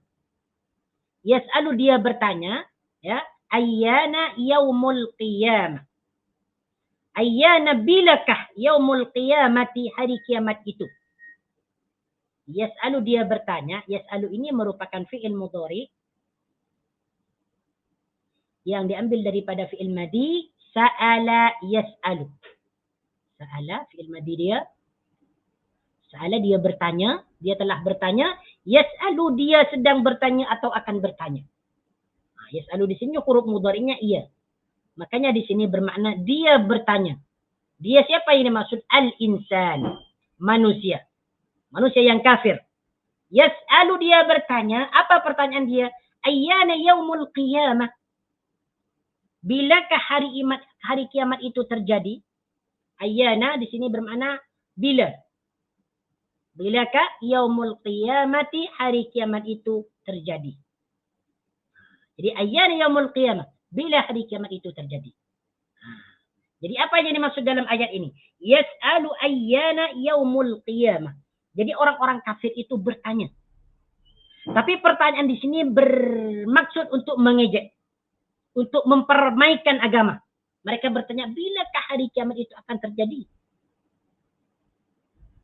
Yas'alu, dia bertanya, ya, ayyana yaumul qiyamah. Ayyana, bilakah yaumul qiyamati, hari kiamat itu. Yas'alu, dia bertanya. Yas'alu ini merupakan fi'il mudhari yang diambil daripada fi'il madi, sa'ala yas'alu. Sa'ala fi'il madi dia. Sa'ala, dia bertanya, dia telah bertanya. Yas'alu, dia sedang bertanya atau akan bertanya. Nah, yas'alu di sini huruf mudhari'nya iya. Makanya di sini bermakna dia bertanya. Dia siapa ini maksud? Al-insan, manusia. Manusia yang kafir. Yas'alu, dia bertanya. Apa pertanyaan dia? Ayyana yaumul qiyamah. Bilakah hari kiamat itu terjadi? Ayyana di sini bermakna bila. Bilakah yaumul qiyamati, hari kiamat itu terjadi. Jadi ayyana yaumul qiyamah, bila hari kiamat itu terjadi. Jadi apa yang dimaksud dalam ayat ini? Yas'alu ayyana yaumul qiyamah. Jadi orang-orang kafir itu bertanya. Tapi pertanyaan di sini bermaksud untuk mengejek, untuk mempermaikan agama. Mereka bertanya, bilakah hari kiamat itu akan terjadi?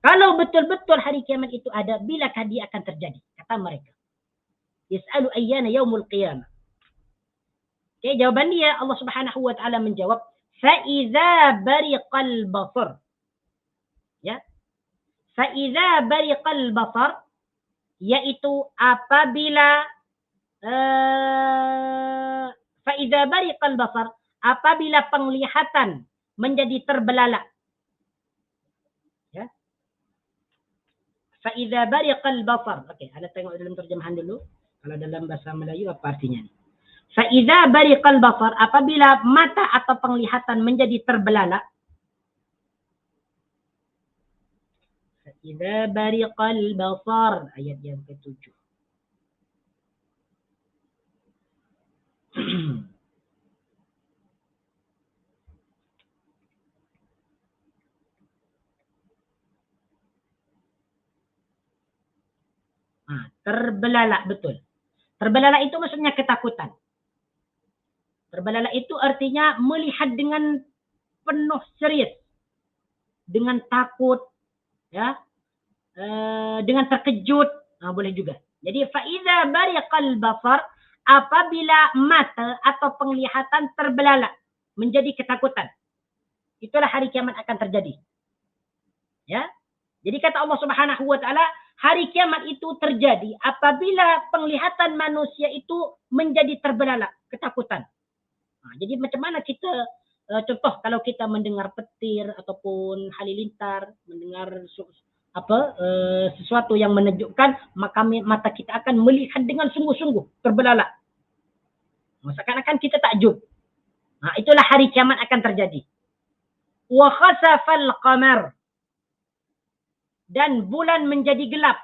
Kalau betul-betul hari kiamat itu ada, bilakah dia akan terjadi? Kata mereka. Yas'alu ayyana yaumul qiyamah. Oke, jawaban dia, Allah Subhanahu wa taala menjawab, fa'iza bariqal basar. Ya. Fa'iza bariqal basar, yaitu apabila fa'iza bariqal basar, apabila penglihatan menjadi terbelalak. Ya. Fa'iza bariqal basar. Oke, ada tengok dalam terjemahan dulu. Kalau dalam bahasa Melayu apa artinya? Fa'iza bariqal basar, apabila mata atau penglihatan menjadi terbelalak. Fa'iza bariqal basar, ayat yang ke-7. Terbelalak, betul. Terbelalak itu maksudnya ketakutan. Terbelalak itu artinya melihat dengan penuh serius, dengan takut, ya, dengan terkejut, boleh juga. Jadi fa'iza bariqal basar, apabila mata atau penglihatan terbelalak, menjadi ketakutan, itulah hari kiamat akan terjadi. Ya, jadi kata Allah Subhanahu wa taala, hari kiamat itu terjadi apabila penglihatan manusia itu menjadi terbelalak, ketakutan. Jadi macam mana kita, contoh kalau kita mendengar petir ataupun halilintar, mendengar sesuatu yang menejukkan, maka mata kita akan melihat dengan sungguh-sungguh, terbelalak. Seakan-akan kita takjub. Itulah hari kiamat akan terjadi. Wa khasafal qamar, dan bulan menjadi gelap,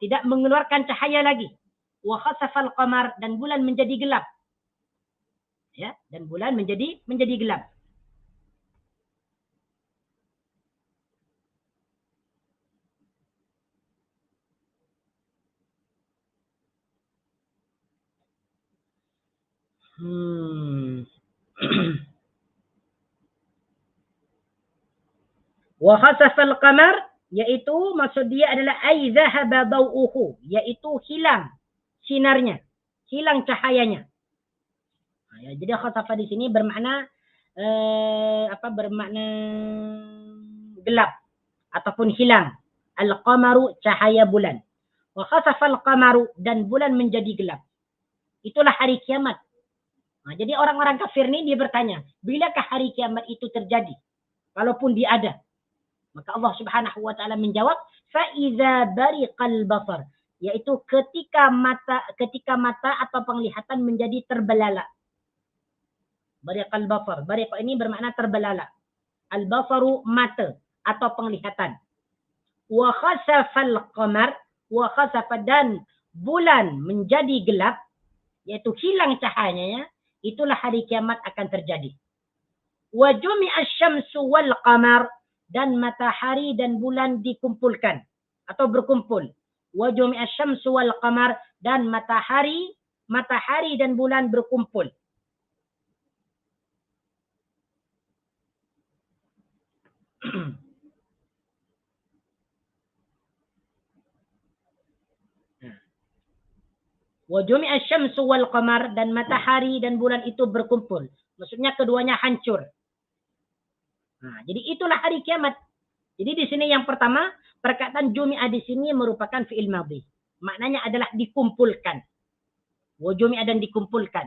tidak mengeluarkan cahaya lagi. Wa khasafal qamar, dan bulan menjadi gelap. Ya, dan bulan menjadi gelap. Hmm. Wa khasafal qamar, yaitu maksud dia adalah ai zahaba dawuhu, yaitu hilang sinarnya, hilang cahayanya. Ya, jadi khasafa di sini bermakna bermakna gelap ataupun hilang. Al-qamaru, cahaya bulan. Wa khasafal qamaru, dan bulan menjadi gelap. Itulah hari kiamat. Nah, jadi orang-orang kafir ini dia bertanya, bilakah hari kiamat itu terjadi? Kalaupun dia ada. Maka Allah Subhanahu wa taala menjawab, fa iza bariqal basar, yaitu ketika mata atau penglihatan menjadi terbelalak. Bariqal basar. Bariq ini bermakna terbelalak. Al-basaru, mata atau penglihatan. Wa khasafal qamar, wa khasafa, dan bulan menjadi gelap, yaitu hilang cahayanya, itulah hari kiamat akan terjadi. Wa jumi'asy syamsu wal qamar, dan matahari dan bulan dikumpulkan atau berkumpul. Wa jumi'asy syamsu wal qamar, dan matahari dan bulan berkumpul. Wa jumi'asy syamsu wal qamar, dan matahari dan bulan itu berkumpul. Maksudnya keduanya hancur. Nah, jadi itulah hari kiamat. Jadi di sini yang pertama, perkataan jumi'a di sini merupakan fi'il madhi. Maknanya adalah dikumpulkan. Wa jumi'a, dan dikumpulkan.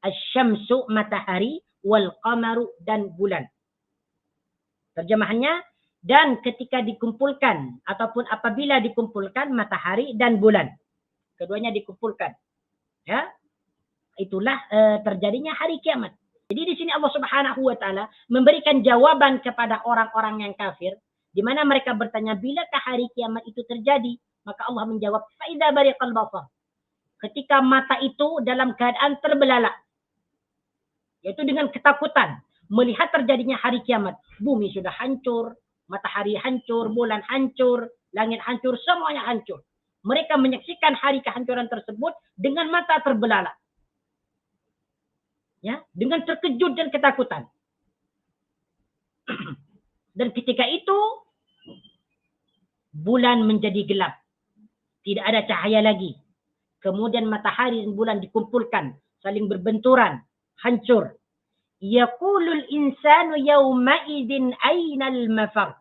Asy-syamsu, matahari, wal qamaru, dan bulan. Terjemahannya, dan ketika dikumpulkan ataupun apabila dikumpulkan matahari dan bulan. Keduanya dikumpulkan. Ya. Itulah terjadinya hari kiamat. Jadi di sini Allah Subhanahu wa taala memberikan jawaban kepada orang-orang yang kafir, di mana mereka bertanya, bilakah hari kiamat itu terjadi? Maka Allah menjawab, fa idza bariqal basar. Ketika mata itu dalam keadaan terbelalak, yaitu dengan ketakutan melihat terjadinya hari kiamat. Bumi sudah hancur, matahari hancur, bulan hancur, langit hancur, semuanya hancur. Mereka menyaksikan hari kehancuran tersebut dengan mata terbelalak. Ya, dengan terkejut dan ketakutan. Dan ketika itu bulan menjadi gelap. Tidak ada cahaya lagi. Kemudian matahari dan bulan dikumpulkan, saling berbenturan, hancur. Yaqulul insanu yawma idzin ainal mafar.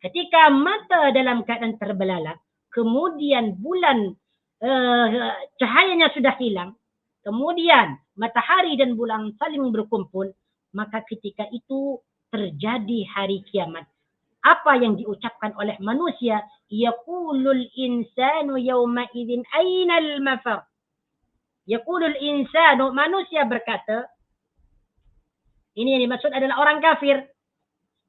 Ketika mata dalam keadaan terbelalak, kemudian bulan cahayanya sudah hilang, kemudian matahari dan bulan saling berkumpul, maka ketika itu terjadi hari kiamat. Apa yang diucapkan oleh manusia? Yaqulul insanu yawma idzin ainal mafar. Yaqulul insanu, manusia berkata, ini yang dimaksud adalah orang kafir.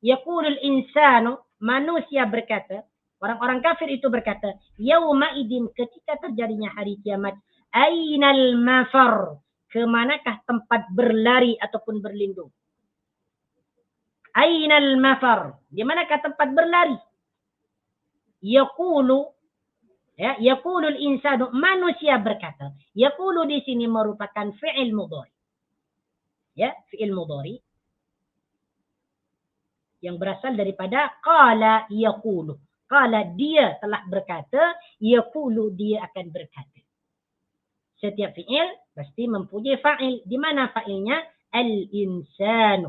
Yaqulul insanu, manusia berkata, orang-orang kafir itu berkata, yauma idin, ketika terjadinya hari kiamat, ainal mafar, kemanakah tempat berlari ataupun berlindung? Ainal mafar, di manakah tempat berlari? Yaqulu, ya, yaqulul insanu, manusia berkata. Yaqulu di sini merupakan fi'il mudhari. Ya, fi'il mudhari yang berasal daripada qala yaqulu. Qala, dia telah berkata, yaqulu, dia akan berkata. Setiap fi'il pasti mempunyai fa'il. Di mana fa'ilnya? Al-insanu.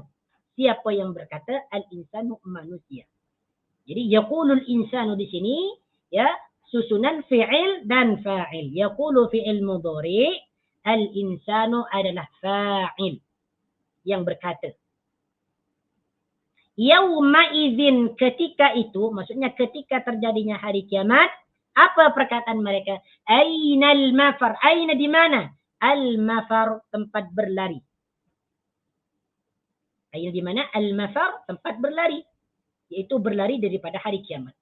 Siapa yang berkata? Al-insanu, manusia. Jadi yaqulul insanu di sini, ya, susunan fi'il dan fa'il. Yaqulu fi'il mudhari, al-insanu adalah fa'il yang berkata. Yauma idzin, ketika itu, maksudnya ketika terjadinya hari kiamat, apa perkataan mereka? Ainal mafar, aina di mana? Al-mafar, tempat berlari. Aina di mana? Al-mafar, tempat berlari, yaitu berlari daripada hari kiamat.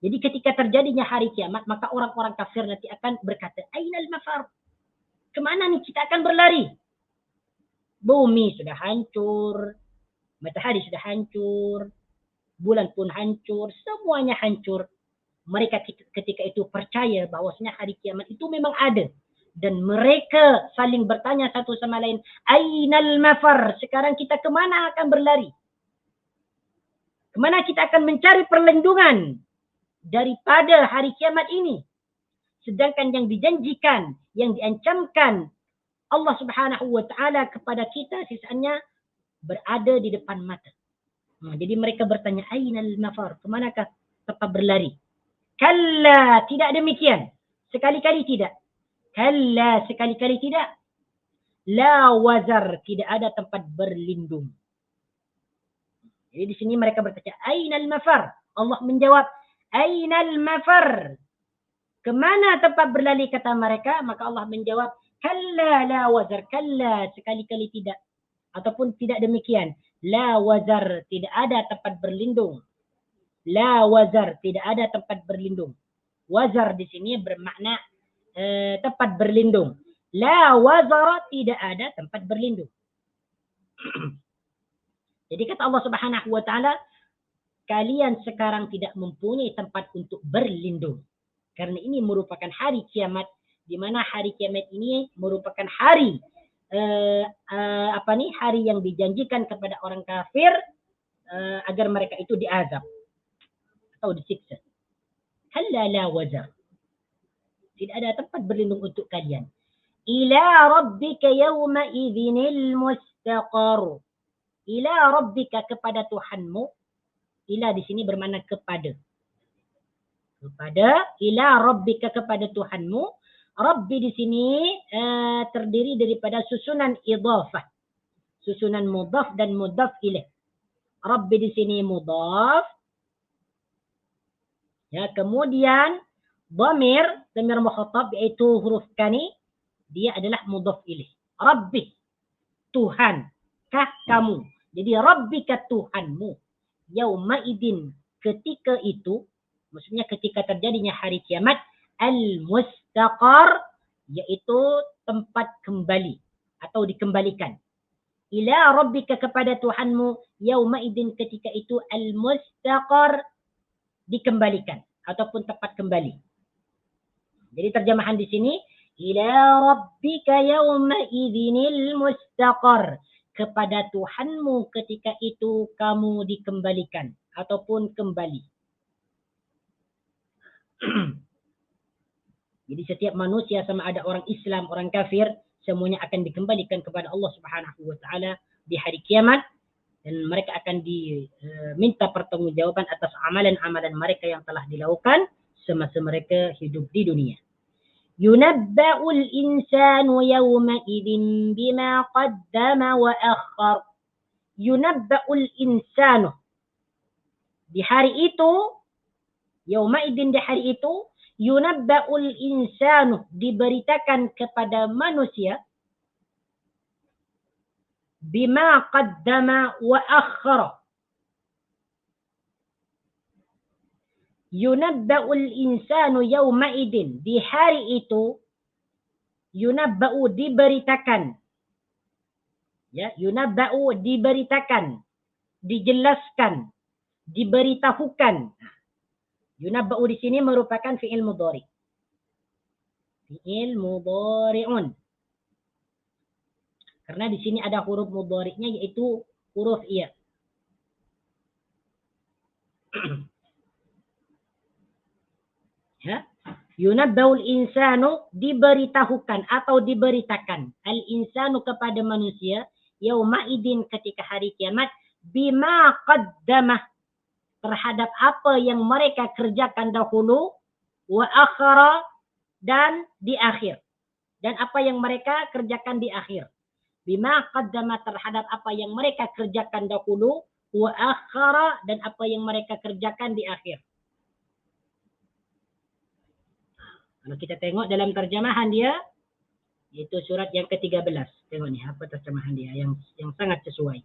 Jadi ketika terjadinya hari kiamat, maka orang-orang kafir nanti akan berkata, ainal mafar, kemana nih kita akan berlari? Bumi sudah hancur, matahari sudah hancur, bulan pun hancur, semuanya hancur. Mereka ketika itu percaya bahwasanya hari kiamat itu memang ada. Dan mereka saling bertanya satu sama lain, Ainal mafar? Sekarang kita kemana akan berlari? Kemana kita akan mencari perlindungan daripada hari kiamat ini? Sedangkan yang dijanjikan, yang diancamkan Allah Subhanahu wa taala kepada kita sisanya berada di depan mata. Jadi mereka bertanya, Ainal mafar? Kemanakah tempat berlari? Kalla, tidak demikian. Sekali-kali tidak. Kalla, sekali-kali tidak. La wazar, tidak ada tempat berlindung. Jadi di sini mereka bertanya, Ainal mafar? Allah menjawab, Ainal mafar? Kemana tempat berlari kata mereka? Maka Allah menjawab, Kalla la wazar. Kalla, sekali-kali tidak. Ataupun tidak demikian. La wazar, tidak ada tempat berlindung. La wazar, tidak ada tempat berlindung. Wazar di sini bermakna tempat berlindung. La wazara, tidak ada tempat berlindung. Jadi kata Allah Subhanahu wa taala, kalian sekarang tidak mempunyai tempat untuk berlindung. Karena ini merupakan hari kiamat, di mana hari kiamat ini merupakan hari hari yang dijanjikan kepada orang kafir agar mereka itu diazab atau disiksa. Kalla la wazar. Tidak ada tempat berlindung untuk kalian. Ila rabbika yawma idzinil mustaqar. Ila rabbika, kepada Tuhanmu. Ila di sini bermakna kepada. Kepada, ila rabbika, kepada Tuhanmu. Rabbi di sini terdiri daripada susunan idhafah. Susunan mudhaf dan mudhaf ilaih. Rabbi di sini mudhaf. Ya, kemudian dhamir mukhatab yaitu huruf kani, dia adalah mudhaf ilaih. Rabbi, Tuhan, kah kamu. Jadi rabbika, Tuhanmu. Yauma idin, ketika itu, maksudnya ketika terjadinya hari kiamat, al-mustaqar, yaitu tempat kembali atau dikembalikan. Ila rabbika, kepada Tuhanmu, yauma idin, ketika itu, al-mustaqar, dikembalikan ataupun tempat kembali. Jadi terjemahan di sini, ila rabbika yauma idzinil mustaqar, kepada Tuhanmu ketika itu kamu dikembalikan ataupun kembali. Jadi setiap manusia, sama ada orang Islam, orang kafir, semuanya akan dikembalikan kepada Allah Subhanahu wa taala di hari kiamat, dan mereka akan diminta pertanggungjawaban atas amalan-amalan mereka yang telah dilakukan semasa mereka hidup di dunia. Yunabba'ul insanu yawma idzin bima qaddama wa akhkhar. Yunabba'ul insanu, di hari itu, yawma idzin, di hari itu, yunabba'ul insanu, diberitakan kepada manusia, bima qaddama wa akhkhara. Yunabba'ul insanu yawma idin, di hari itu, yunabba'u, diberitakan. Ya, yunabba'u, diberitakan, dijelaskan, diberitahukan. Yunabba'u di sini merupakan fi'il mudhari. Fi'il mudhari'un. Karena di sini ada huruf mudhari'nya, yaitu huruf iya. Ya. Yunabba'ul insanu, diberitahukan atau diberitakan. Al-insanu, kepada manusia, yauma idin, ketika hari kiamat, bima qaddamah, terhadap apa yang mereka kerjakan dahulu, wa akhara, dan di akhir. Dan apa yang mereka kerjakan di akhir. Bima qaddamah, terhadap apa yang mereka kerjakan dahulu, wa akhara, dan apa yang mereka kerjakan di akhir. Kalau kita tengok dalam terjemahan dia, itu surat yang ke-13. Tengok ni apa terjemahan dia yang sangat sesuai.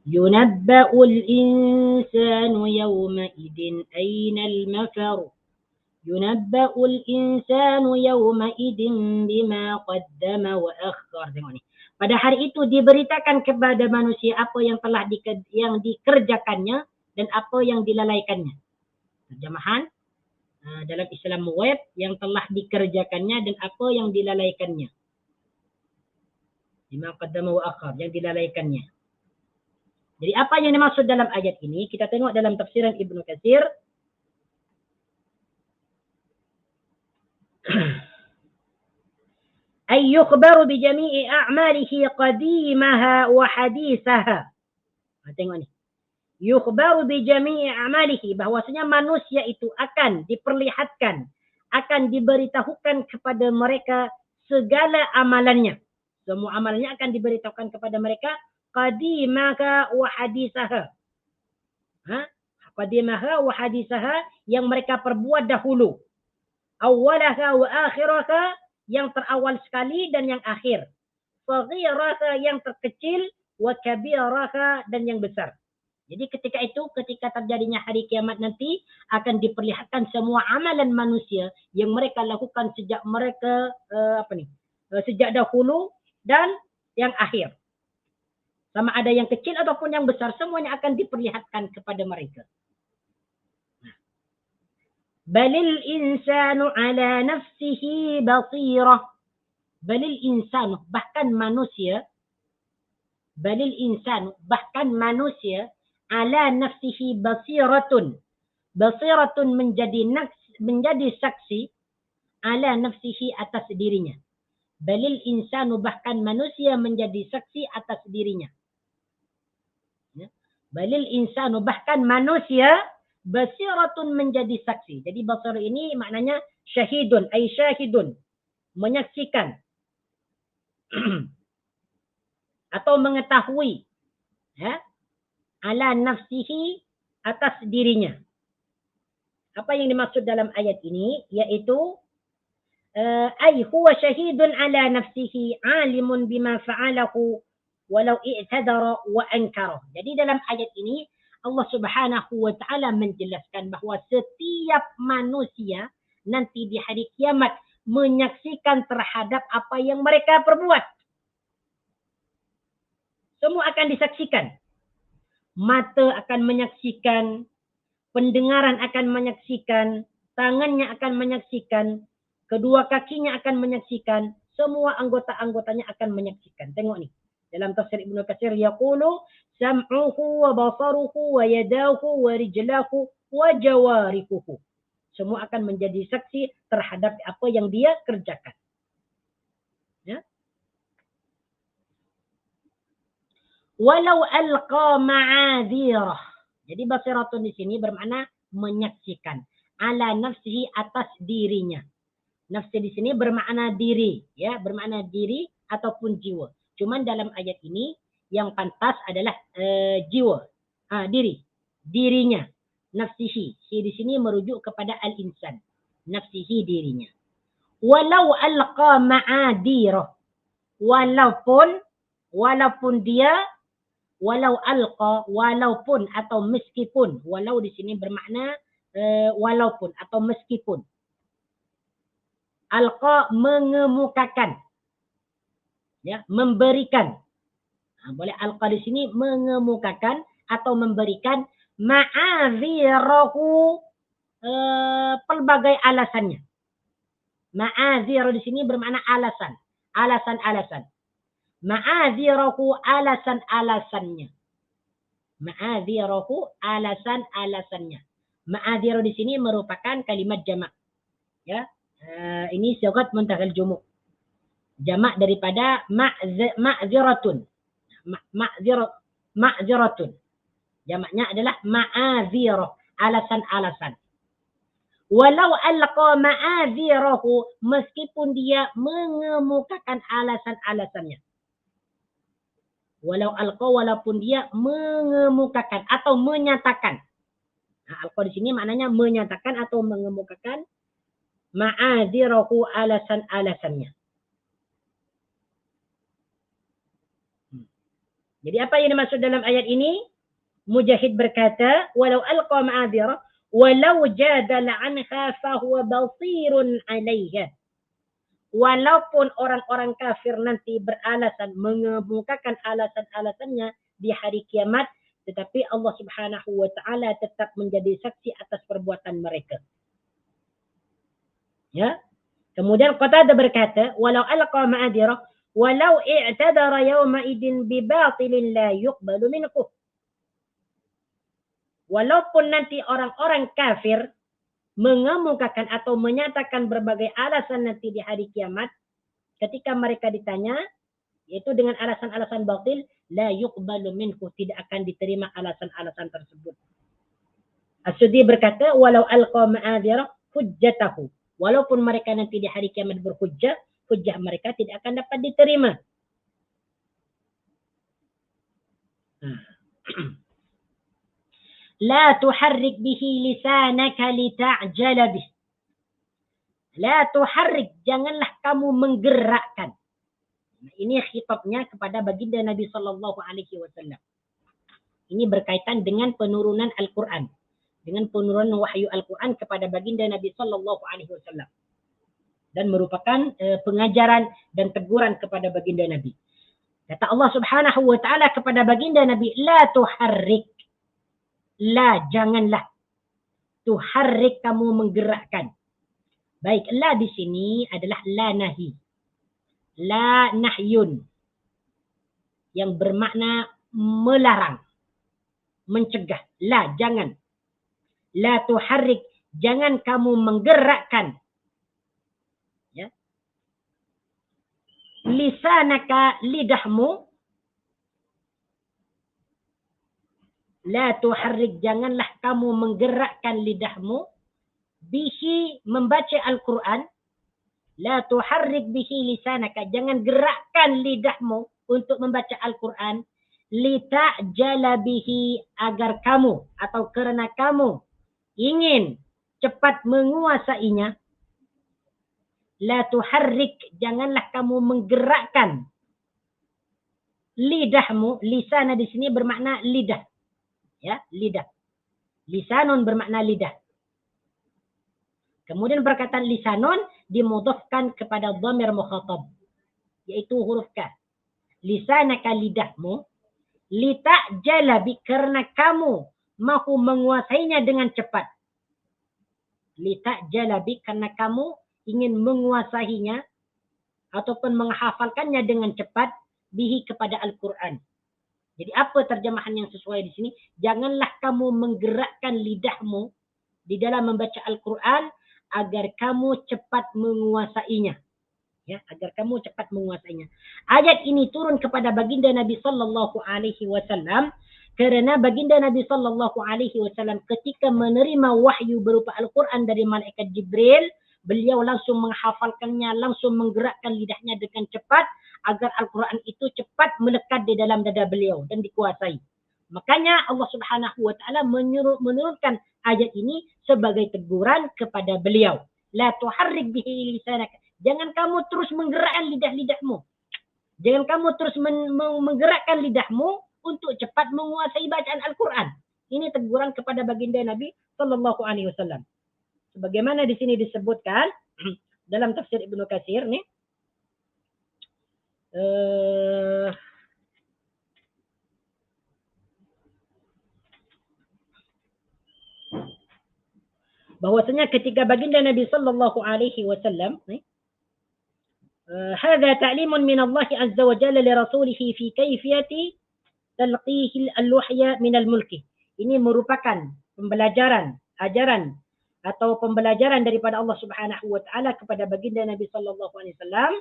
Yunabba'ul insanu yawma idin aynal mafar. Yunabba'ul insanu yawma idin bima qaddama wa akhkhar. Tengok ni. Pada hari itu diberitakan kepada manusia apa yang telah yang dikerjakannya dan apa yang dilalaikannya. Terjemahan dalam Islam web yang telah dikerjakannya dan apa yang dilalaikannya. Lima qaddama wa akhar, yang dilalaikannya. Jadi apa yang dimaksud dalam ayat ini? Kita tengok dalam tafsiran Ibnu Katsir. Ay yukhbaru bi jami'i a'malihi qadimaha wa hadithaha. Tengok ni. Yukhbaru bi jami'i a'malihi, bahwasanya manusia itu akan diperlihatkan, akan diberitahukan kepada mereka segala amalannya. Semua amalannya akan diberitahukan kepada mereka qadimaha wa hadithaha. Qadimaha wa hadithaha, yang mereka perbuat dahulu. Awwalaha wa akhiraha, yang terawal sekali dan yang akhir. Saghiraha, yang terkecil, wa kabiraha, dan yang besar. Jadi ketika itu, ketika terjadinya hari kiamat nanti, akan diperlihatkan semua amalan manusia yang mereka lakukan sejak mereka sejak dahulu dan yang akhir. Sama ada yang kecil ataupun yang besar, semuanya akan diperlihatkan kepada mereka. Balil insanu ala nafsihi basirah. Balil insanu, bahkan manusia. Balil insanu, bahkan manusia. Ala nafsihi basiratun. Basiratun menjadi saksi. Ala nafsihi, atas dirinya. Balil insanu, bahkan manusia menjadi saksi atas dirinya. Balil insanu, bahkan manusia basiratun, menjadi saksi. Jadi basir ini maknanya syahidun, ay syahidun, menyaksikan atau mengetahui, ala nafsihi, atas dirinya. Apa yang dimaksud dalam ayat ini? Yaitu ay huwa syahidun ala nafsihi alimun bima fa'alahu walau i'tadara wa ankara. Jadi dalam ayat ini Allah Subhanahu wa taala menjelaskan bahawa setiap manusia nanti di hari kiamat menyaksikan terhadap apa yang mereka perbuat. Semua akan disaksikan. Mata akan menyaksikan, pendengaran akan menyaksikan, tangannya akan menyaksikan, kedua kakinya akan menyaksikan, semua anggota-anggotanya akan menyaksikan. Tengok ni. Dalam tafsir Ibnu Katsir, yaqulu sam'uhu wa basaruhu wa yadahu wa rijlahu wa jawarikuhu. Semua akan menjadi saksi terhadap apa yang dia kerjakan. Ya. Walau alqa ma'adhirah. Jadi basiratun di sini bermakna menyaksikan. Ala nafsihi, atas dirinya. Nafsi di sini bermakna diri, ya, bermakna diri ataupun jiwa. Cuman dalam ayat ini yang pantas adalah jiwa, dirinya, nafsihi. Di sini merujuk kepada al-insan, nafsihi, dirinya. Walau alqa ma'adirah, walaupun dia, walau alqa, walaupun atau meskipun. Walau di sini bermakna walaupun atau meskipun. Alqa, mengemukakan. Ya, memberikan. Boleh alqa di sini mengemukakan atau memberikan ma'azirahu, pelbagai alasannya. Ma'azir di sini bermakna alasan. Alasan-alasan. Ma'azirahu, alasan-alasannya. Ma'azirahu, alasan-alasannya. Ma'azir di sini merupakan kalimat jamak. Ya, ini sigat muntahal jumuk. Jamak daripada ma'ziratun. Ma'ziratun. Jamaknya adalah ma'azirah, alasan-alasan. Walau alqa ma'azirahu, meskipun dia mengemukakan alasan-alasannya. Walau alqa, walaupun dia mengemukakan atau menyatakan. Alqa di sini maknanya menyatakan atau mengemukakan ma'azirahu, alasan-alasannya. Jadi apa yang dimaksud dalam ayat ini? Mujahid berkata, walau alqa ma'adhirah, walau jadala anha fahuwa basirun 'alayha. Walaupun orang-orang kafir nanti beralasan, mengemukakan alasan-alasannya di hari kiamat, tetapi Allah Subhanahu wa taala tetap menjadi saksi atas perbuatan mereka. Ya. Kemudian Qatadah berkata, walau alqa ma'adirah, walau i'tadara yawma idin bi batilin la yuqbalu minhu. Walaupun nanti orang-orang kafir mengemukakan atau menyatakan berbagai alasan nanti di hari kiamat, ketika mereka ditanya, yaitu dengan alasan-alasan batil, la yuqbalu minhu, tidak akan diterima alasan-alasan tersebut. As-Suddi berkata, walau alqa ma'adhirah hujjatahu, walaupun mereka nanti di hari kiamat berhujjah, hujjah mereka tidak akan dapat diterima. La tuharrik bihi lisanaka lita'jala bih. La tuharrik, janganlah kamu menggerakkan. Ini khitabnya kepada baginda Nabi sallallahu alaihi wasallam. Ini berkaitan dengan penurunan Al-Quran, dengan penurunan wahyu Al-Quran kepada baginda Nabi sallallahu alaihi wasallam, dan merupakan pengajaran dan teguran kepada baginda Nabi. Kata Allah Subhanahu wa taala kepada baginda Nabi, la tuharrik. La, janganlah. Tuharrik, kamu menggerakkan. Baik, la di sini adalah la nahi. La nahyun, yang bermakna melarang, mencegah. La, jangan. La tuharrik, jangan kamu menggerakkan. Ya. Lisanaka, lidahmu. La tuharrik, janganlah kamu menggerakkan lidahmu. Bihi, membaca Al-Quran. La tuharrik bihi lisanaka, jangan gerakkan lidahmu untuk membaca Al-Quran. Lita'jala bihi, agar kamu atau kerana kamu ingin cepat menguasainya. La tuharrik, janganlah kamu menggerakkan lidahmu. Lisana di sini bermakna lidah. Ya, lidah. Lisanun bermakna lidah. Kemudian perkataan lisanun dimudhafkan kepada dhamir mukhatab, yaitu huruf kaf. Lisanaka, lidahmu. Lita'jala bi, karena kamu mahu menguasainya dengan cepat. Lita'jala bi, karena kamu ingin menguasainya ataupun menghafalkannya dengan cepat, bihi, kepada Al-Quran. Jadi apa terjemahan yang sesuai di sini? Janganlah kamu menggerakkan lidahmu di dalam membaca Al-Quran agar kamu cepat menguasainya. Ya, agar kamu cepat menguasainya. Ayat ini turun kepada baginda Nabi sallallahu alaihi wasallam karena baginda Nabi sallallahu alaihi wasallam ketika menerima wahyu berupa Al-Quran dari malaikat Jibril, beliau langsung menghafalkannya, langsung menggerakkan lidahnya dengan cepat agar Al-Quran itu cepat melekat di dalam dada beliau dan dikuasai. Makanya Allah Subhanahu wa taala menurunkan ayat ini sebagai teguran kepada beliau. La tuharrik bihi lisanaka. Jangan kamu terus menggerakkan lidah-lidahmu. Jangan kamu terus menggerakkan lidahmu untuk cepat menguasai bacaan Al-Quran. Ini teguran kepada baginda Nabi sallallahu alaihi wasallam. Sebagaimana di sini disebutkan dalam tafsir Ibnu Katsir nih, bahwasanya ketika baginda Nabi sallallahu alaihi wasallam hadza ta'limun min Allah azza wa jalla li rasulih fi kayfiyati talqih al-wahya min al-mulki. Ini merupakan pembelajaran, ajaran atau pembelajaran daripada Allah Subhanahu wa taala kepada baginda Nabi sallallahu alaihi wasallam,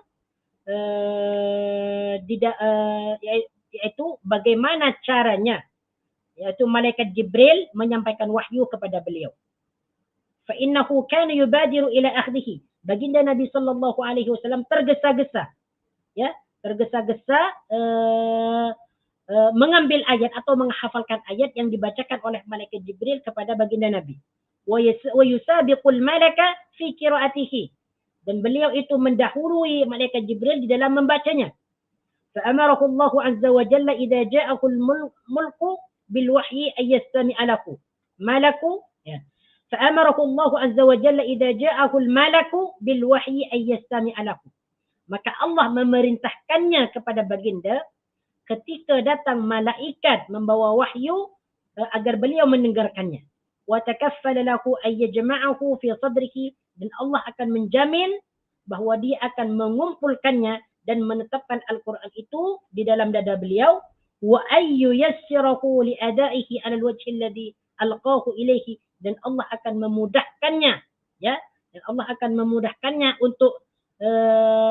yaitu bagaimana caranya, yaitu malaikat Jibril menyampaikan wahyu kepada beliau. Fa innahu kana yubadiru ila akhdhihi. Baginda Nabi sallallahu alaihi wasallam tergesa-gesa, ya, tergesa-gesa mengambil ayat atau menghafalkan ayat yang dibacakan oleh malaikat Jibril kepada baginda Nabi. Wa yusabiqul malaka fi qiraatihi. Dan beliau itu mendahului malaikat Jibril di dalam membacanya. Fa'amarahu Allah azza wa jalla idza ja'ahu al-mulku bil wahyi ay yastami'a lahu. Malaku, ya. Fa'amarahu Allah azza wa jalla idza ja'ahu al-malaku bil wahyi ay yastami'a lahu. Maka Allah memerintahkannya kepada baginda ketika datang malaikat membawa wahyu agar beliau mendengarkannya. Wa takaffala lahu ay yajma'ahu fi sadrihi, dan Allah akan menjamin bahwa dia akan mengumpulkannya dan menetapkan Al-Quran itu di dalam dada beliau. Wa ayyu yassirahu li adaihi 'ala al-wajhi alladhi alqahu ilaihi, dan Allah akan memudahkannya, ya, dan Allah akan memudahkannya untuk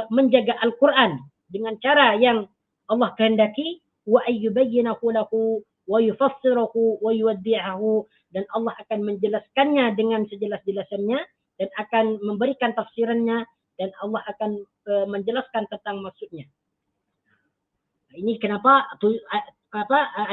menjaga Al-Quran dengan cara yang Allah kehendaki. Wa ayyubayyinahu lahu wa yufassirahu wa yuwaddi'ahu, dan Allah akan menjelaskannya dengan sejelas-jelasannya dan akan memberikan tafsirannya, dan Allah akan menjelaskan tentang maksudnya. Ini kenapa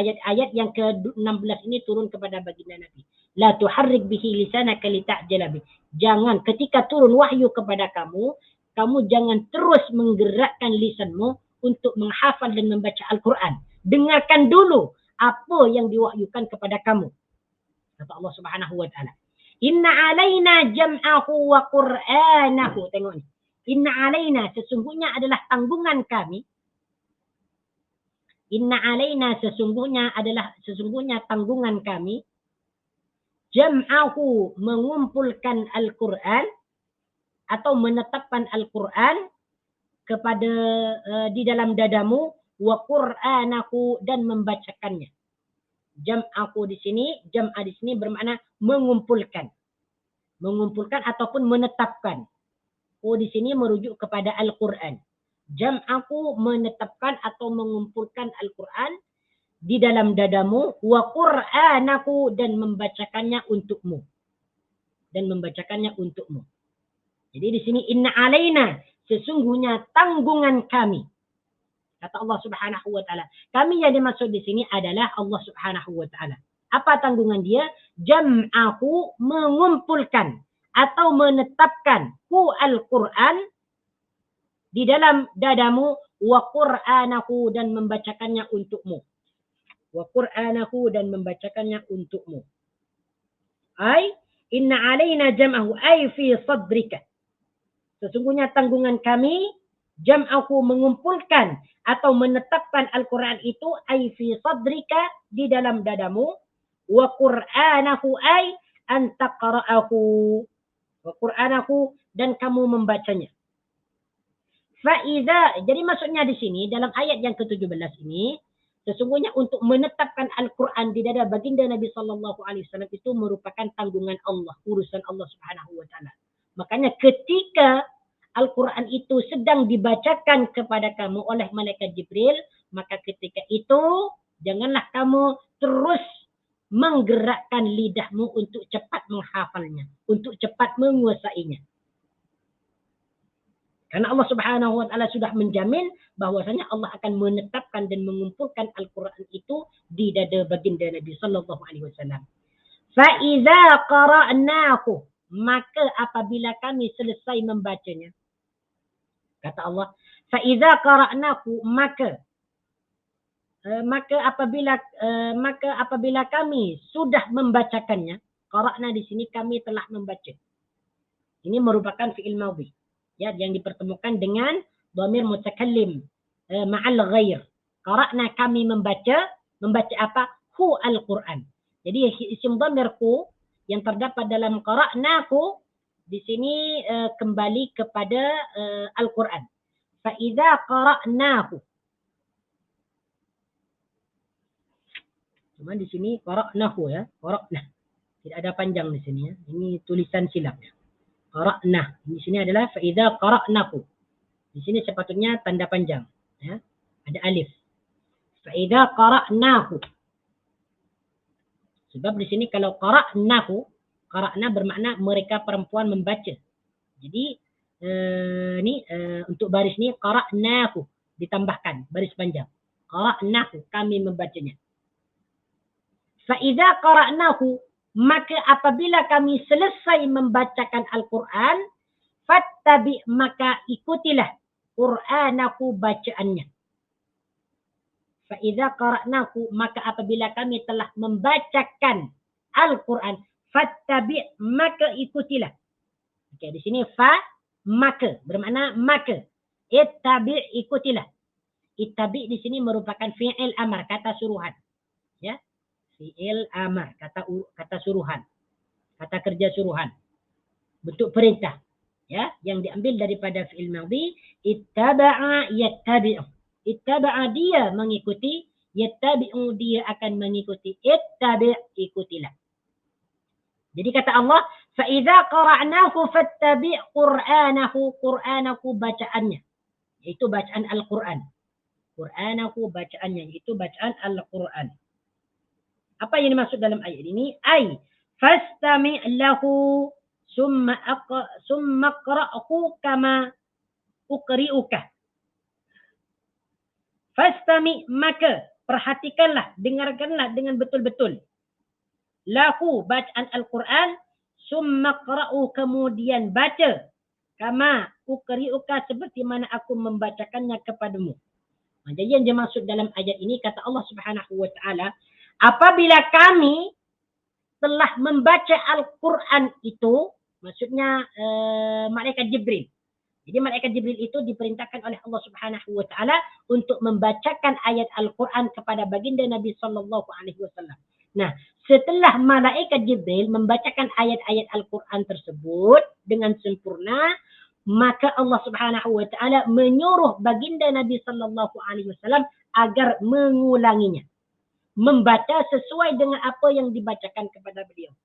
ayat-ayat yang ke-16 ini turun kepada baginda Nabi. La tuharrik bihi lisanaka lita'jala bih. Jangan ketika turun wahyu kepada kamu, kamu jangan terus menggerakkan lisanmu untuk menghafal dan membaca Al-Quran. Dengarkan dulu apa yang diwahyukan kepada kamu. Kata Allah Subhanahu wa taala. Inna alaina jam'ahu wa qur'anahu. Tengok ni. Inna alaina, sesungguhnya adalah tanggungan kami. Inna alaina, sesungguhnya tanggungan kami. Jam'ahu, mengumpulkan Al-Quran atau menetapkan Al-Quran kepada di dalam dadamu, wa qur'anahu, dan membacakannya. Jam'ahu di sini, jam'a di sini bermakna mengumpulkan. Mengumpulkan ataupun menetapkan. Di sini merujuk kepada Al-Quran. Jam'ahu, menetapkan atau mengumpulkan Al-Quran di dalam dadamu, wa qur'anahu, dan membacakannya untukmu. Jadi di sini inna alaina, sesungguhnya tanggungan kami. Kata Allah Subhanahu wa taala. Kami yang dimaksud di sini adalah Allah Subhanahu wa taala. Apa tanggungan dia? Jam'ahu, mengumpulkan atau menetapkan Al-Quran di dalam dadamu, wa qur'anahu, dan membacakannya untukmu. Wa qur'anahu, dan membacakannya untukmu. Ay inna alaina jam'ahu ay fi sadrika. Sesungguhnya tanggungan kami, jam'ahu, mengumpulkan atau menetapkan Al-Quran itu, ay fi sadrika, di dalam dadamu, wa qur'anahu ay an taqra'ahu, wa qur'anahu, dan kamu membacanya. Fa'idha, jadi maksudnya di sini dalam ayat yang ke-17 ini, sesungguhnya untuk menetapkan Al-Quran di dada baginda Nabi sallallahu alaihi wasallam itu merupakan tanggungan Allah, urusan Allah Subhanahu wa taala. Makanya ketika Al-Quran itu sedang dibacakan kepada kamu oleh malaikat Jibril, maka ketika itu janganlah kamu terus menggerakkan lidahmu untuk cepat menghafalnya, untuk cepat menguasainya. Karena Allah Subhanahu wa taala sudah menjamin bahwasanya Allah akan menetapkan dan mengumpulkan Al-Quran itu di dada baginda Nabi sallallahu alaihi wasallam. Fa iza qara'nahu, maka apabila kami selesai membacanya. Kata Allah, fa iza qara'nahu, maka apabila kami sudah membacakannya, qara'na di sini kami telah membaca. Ini merupakan fi'il madhi, ya, yang dipertemukan dengan dhamir mutakallim ma'al ghair. Qara'na, kami membaca apa? Hu Al-Quran. Jadi isim dhamir hu yang terdapat dalam qara'nahu di sini kembali kepada Al-Quran. Fa idza qara'nahu. Cuma di sini qara'nahu, ya, qara'na. Tidak ada panjang di sini, ya. Ini tulisan silap, ya. Qara'na. Di sini adalah fa idza qara'nahu. Di sini sepatutnya tanda panjang, ya. Ada alif. Fa idza qara'nahu. Sebab di sini kalau qara'nahu, qara'na bermakna mereka perempuan membaca. Jadi untuk baris ni qara'nahu ditambahkan baris panjang. Qara'nahu, kami membacanya. Fa idza qara'nahu, maka apabila kami selesai membacakan Al-Quran, fattabi, maka ikutilah Qur'anahu, bacaannya. Fa idza qara'nahu, maka apabila kami telah membacakan Al-Quran, fattabi, maka ikutilah. Okey, di sini fa, maka bermakna maka. Ittabi' ikutilah. Ittabi' di sini merupakan fi'il amar, kata suruhan. Ya. Fi'il amar, kata suruhan. Kata kerja suruhan. Bentuk perintah. Ya, yang diambil daripada fi'il madhi, ittaba'a yattabi'u. Ittaba'a dia mengikuti, yattabi'u dia akan mengikuti. Ittabi' ikutilah. Jadi kata Allah, فَإِذَا قَرَعْنَاهُ فَاتَّبِعْ قُرْآنَهُ. Qur'anahu bacaannya. Yaitu bacaan Al-Quran. Qur'anahu bacaannya. Yaitu bacaan Al-Quran. Apa yang dimaksud dalam ayat ini? Ay, fastami' lahu summa qra'hu kama uqri'uka. Fastami' maka perhatikanlah, dengarkanlah dengan betul-betul. Lahu bacaan Al-Quran, summa qra'u kemudian baca, kama uqri'uka seperti mana aku membacakannya kepadamu. Jadi yang dimaksud dalam ayat ini kata Allah Subhanahu wa taala, apabila kami telah membaca Al-Quran itu, maksudnya malaikat Jibril. Jadi malaikat Jibril itu diperintahkan oleh Allah Subhanahu wa taala untuk membacakan ayat Al-Quran kepada baginda Nabi sallallahu alaihi wasallam. Nah, setelah malaikat Jibril membacakan ayat-ayat Al-Quran tersebut dengan sempurna, maka Allah Subhanahu wa taala menyuruh baginda Nabi sallallahu alaihi wasallam agar mengulanginya, membaca sesuai dengan apa yang dibacakan kepada beliau.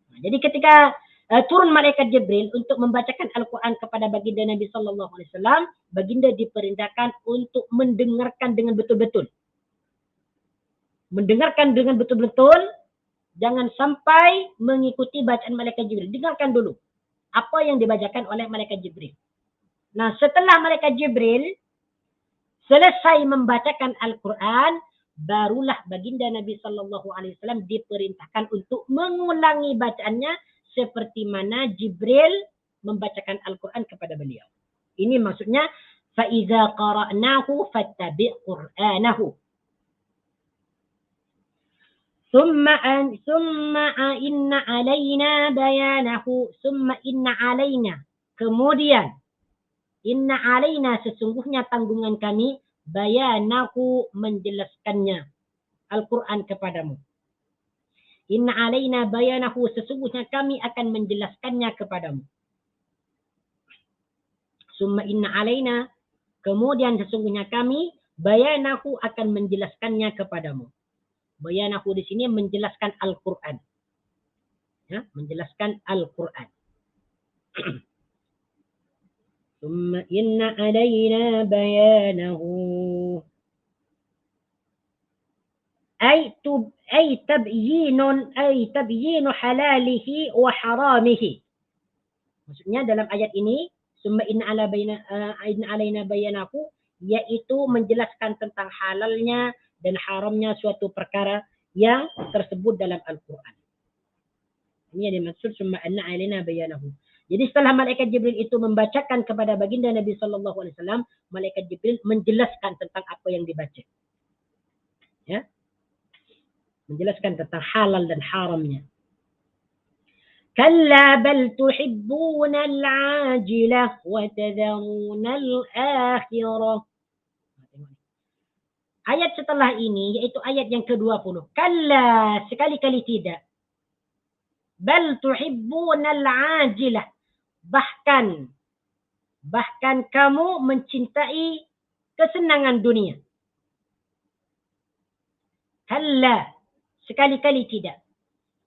Nah, jadi ketika turun malaikat Jibril untuk membacakan Al-Quran kepada baginda Nabi sallallahu alaihi wasallam, baginda diperintahkan untuk mendengarkan dengan betul-betul. Mendengarkan dengan betul-betul, jangan sampai mengikuti bacaan malaikat Jibril. Dengarkan dulu apa yang dibacakan oleh malaikat Jibril. Nah, setelah malaikat Jibril selesai membacakan Al-Quran, barulah baginda Nabi sallallahu alaihi wasallam diperintahkan untuk mengulangi bacaannya seperti mana Jibril membacakan Al-Quran kepada beliau. Ini maksudnya فَإِذَا قَرَأْنَاهُ فَاتَّبِعْ قُرْآنَهُ. ثُمَّ إِنَّ عَلَيْنَا بَيَانَهُ. ثُمَّ إِنَّ عَلَيْنَا. Kemudian inna alaina sesungguhnya tanggungan kami, bayanahu menjelaskannya Al-Quran kepadamu. Inna alaina bayanahu sesungguhnya kami akan menjelaskannya kepadamu. Summa inna alaina kemudian sesungguhnya kami, bayanahu akan menjelaskannya kepadamu. Bayanahu di sini menjelaskan Al-Quran. Ya, menjelaskan Al-Quran. Summa inna alaina bayanahu. Ay tabyinu halalihi wa haramihi. Maksudnya dalam ayat ini, summa inna alaina bayanahu, yaitu menjelaskan tentang halalnya dan haramnya suatu perkara yang tersebut dalam Al-Quran. Ini yang dimaksud summa inna alaina bayanahu. Jadi setelah malaikat Jibril itu membacakan kepada baginda Nabi sallallahu alaihi wasallam, malaikat Jibril menjelaskan tentang apa yang dibaca. Ya. Menjelaskan tentang halal dan haramnya. Kalla bal tuhibbuna al-ajilah wa tadharuna al-akhirah. Ayat setelah ini yaitu ayat yang ke-20. Kalla, sekali-kali tidak. Bal tuhibbuna al-ajilah. Bahkan kamu mencintai kesenangan dunia. Kalla, sekali-kali tidak.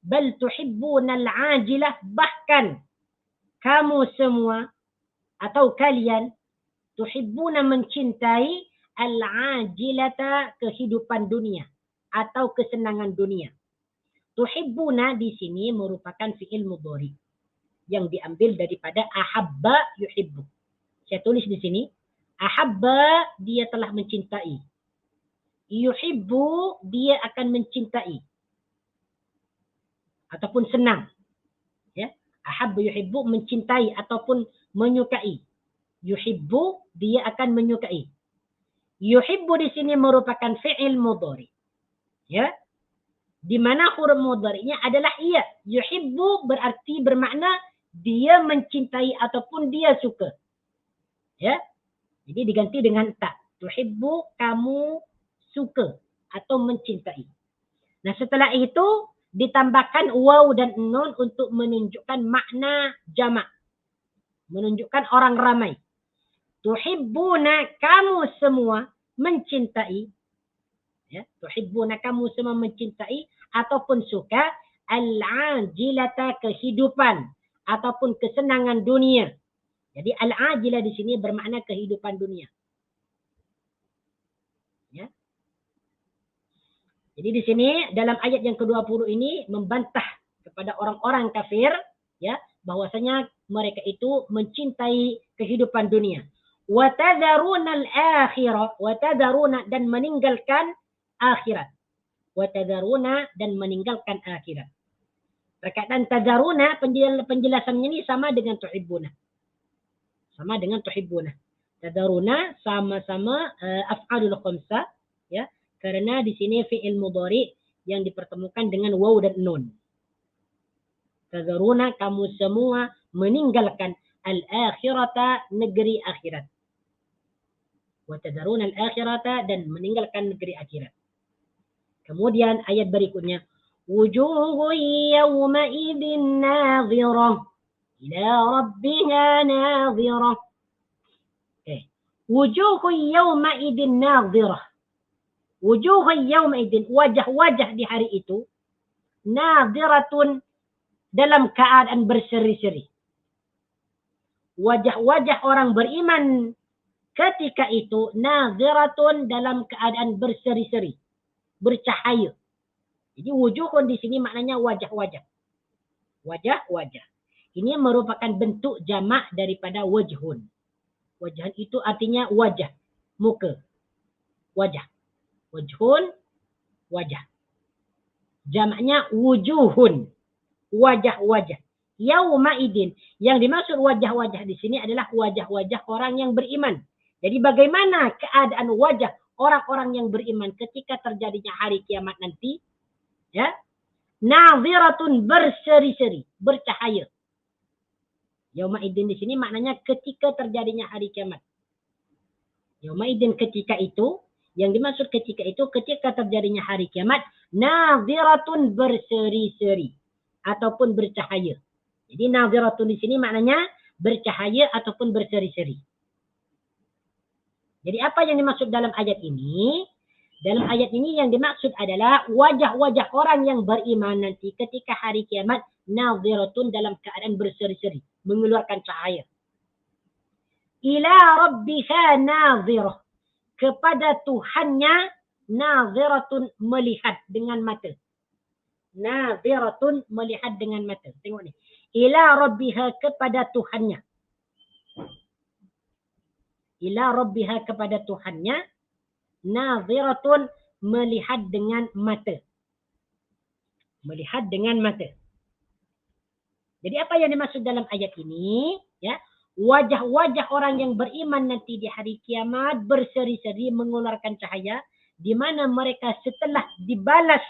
Bal tuhibbuna al-ajilah, bahkan kamu semua atau kalian tuhibbuna mencintai al-ajilata, kehidupan dunia atau kesenangan dunia. Tuhibbuna di sini merupakan fi'il mudhari yang diambil daripada ahabba yuhibbu. Saya tulis di sini, ahabba dia telah mencintai. Yuhibbu dia akan mencintai ataupun senang. Ya, ahabba yuhibbu mencintai ataupun menyukai. Yuhibbu dia akan menyukai. Yuhibbu di sini merupakan fi'il mudhari. Ya. Di mana huruf mudhari'nya adalah iya. Yuhibbu berarti bermakna dia mencintai ataupun dia suka. Ya. Jadi diganti dengan ta. Tuhibbu, kamu suka atau mencintai. Nah setelah itu ditambahkan waw dan nun untuk menunjukkan makna jamak. Menunjukkan orang ramai. Tuhibbuna, kamu semua mencintai. Ya, tuhibbuna, kamu semua mencintai ataupun suka al-ajilata, kehidupan ataupun kesenangan dunia. Jadi al-ajilah di sini bermakna kehidupan dunia. Ya. Jadi di sini dalam ayat yang ke-20 ini membantah kepada orang-orang kafir, ya, bahwasanya mereka itu mencintai kehidupan dunia. Wa tadharuna al-akhirah, wa tadharuna, dan meninggalkan akhirat. Wa tadharuna, dan meninggalkan akhirat. Perkataan tadharuna penjelasannya ini sama dengan tuhibbuna. Sama dengan tuhibbuna. Tadharuna sama-sama af'alul khamsah, ya. Karena di sini fi'il mudhari yang dipertemukan dengan waw dan nun. Tadharuna, kamu semua meninggalkan al-akhirata, negeri akhirat. Wa tadharuna al-akhirata, dan meninggalkan negeri akhirat. Kemudian ayat berikutnya, wujuhun yawma idin nadhirah ila rabbiha nadhirah. Wujuhun yawma idin nadhirah. Wujuhun yawma idin, wajah-wajah di hari itu, nadhiratun, dalam keadaan berseri-seri. Wajah-wajah orang beriman ketika itu nadhiratun, dalam keadaan berseri-seri, bercahaya. Jadi wujuhun di sini maknanya wajah-wajah. Wajah-wajah. Ini merupakan bentuk jamak daripada wajhun. Wajhan itu artinya wajah, muka. Wajah. Wajhun, wajah. Jamaknya wujuhun, wajah-wajah. Yauma idin, yang dimaksud wajah-wajah di sini adalah wajah-wajah orang yang beriman. Jadi bagaimana keadaan wajah orang-orang yang beriman ketika terjadinya hari kiamat nanti? Ya, nadhiratun, berseri-seri, bercahaya. Yauma idin di sini maknanya ketika terjadinya hari kiamat. Yauma idin, ketika itu, yang dimaksud ketika itu ketika terjadinya hari kiamat, nadhiratun, berseri-seri ataupun bercahaya. Jadi nadhiratun di sini maknanya bercahaya ataupun berseri-seri. Jadi apa yang dimaksud dalam ayat ini? Dalam ayat ini yang dimaksud adalah wajah-wajah orang yang beriman nanti ketika hari kiamat, nadhiratun, dalam keadaan berseri-seri, mengeluarkan cahaya. Ila rabbiha nadhirah, kepada Tuhannya, nadhiratun, melihat dengan mata. Nadhiratun, melihat dengan mata. Tengok ni. Ila rabbiha, kepada Tuhannya. Ila rabbiha, kepada Tuhannya. Nadhiratun, melihat dengan mata. Melihat dengan mata. Jadi apa yang dimaksud dalam ayat ini? Ya, wajah-wajah orang yang beriman nanti di hari kiamat berseri-seri, mengeluarkan cahaya, di mana mereka setelah dibalas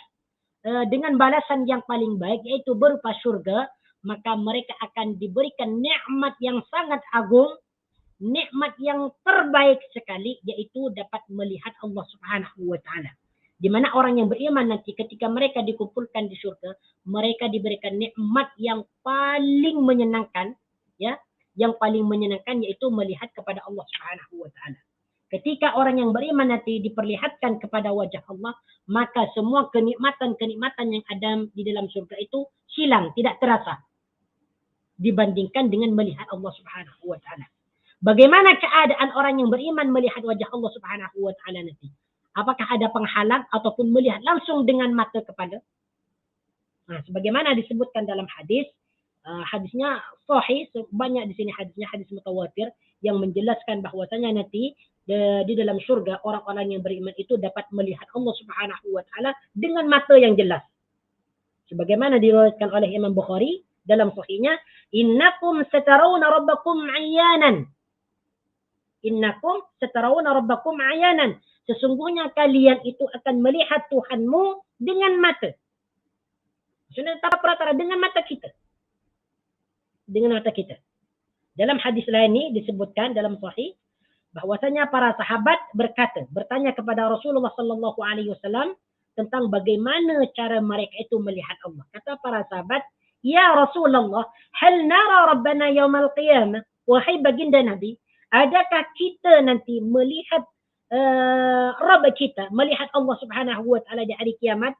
dengan balasan yang paling baik, yaitu berupa syurga, maka mereka akan diberikan nikmat yang sangat agung, nikmat yang terbaik sekali, yaitu dapat melihat Allah Subhanahu wa taala. Di mana orang yang beriman nanti ketika mereka dikumpulkan di syurga, mereka diberikan nikmat yang paling menyenangkan, ya, yang paling menyenangkan, yaitu melihat kepada Allah Subhanahu wa taala. Ketika orang yang beriman nanti diperlihatkan kepada wajah Allah, maka semua kenikmatan-kenikmatan yang ada di dalam surga itu hilang, tidak terasa dibandingkan dengan melihat Allah Subhanahu wa taala. Bagaimana keadaan orang yang beriman melihat wajah Allah Subhanahu wa taala nanti? Apakah ada penghalang ataupun melihat langsung dengan mata kepala? Nah, sebagaimana disebutkan dalam hadis, hadisnya sahih, banyak di sini hadisnya, hadis mutawatir yang menjelaskan bahwasanya nanti di dalam syurga orang-orang yang beriman itu dapat melihat Allah Subhanahu wa taala dengan mata yang jelas. Sebagaimana diriwayatkan oleh Imam Bukhari dalam sahihnya, innakum satarawna rabbakum ayanan. Innakum satarawna rabbakum ayanan. Sesungguhnya kalian itu akan melihat Tuhanmu dengan mata. Maksudnya tak perantara, dengan mata kita. Dengan mata kita. Dalam hadis lain ini disebutkan dalam sahih, bahwasanya para sahabat bertanya kepada Rasulullah sallallahu alaihi wasallam tentang bagaimana cara mereka itu melihat Allah. Kata para sahabat, "Ya Rasulullah, hal nara rabbana yaumal qiyamah?" Wahai baginda Nabi, adakah kita nanti melihat Rabb kita, melihat Allah Subhanahu wa taala di hari kiamat?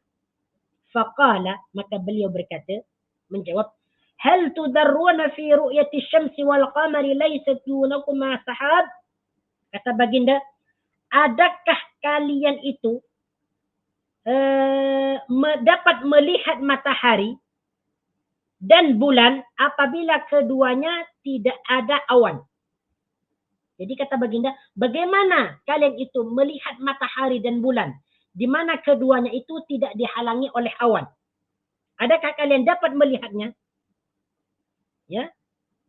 Faqala, maka beliau berkata, menjawab, "Hal tudarruna fi ru'yati syamsi wal qamari laysat dunakuma sahab?" Kata baginda, adakah kalian itu dapat melihat matahari dan bulan apabila keduanya tidak ada awan? Jadi kata baginda, bagaimana kalian itu melihat matahari dan bulan di mana keduanya itu tidak dihalangi oleh awan? Adakah kalian dapat melihatnya? Ya,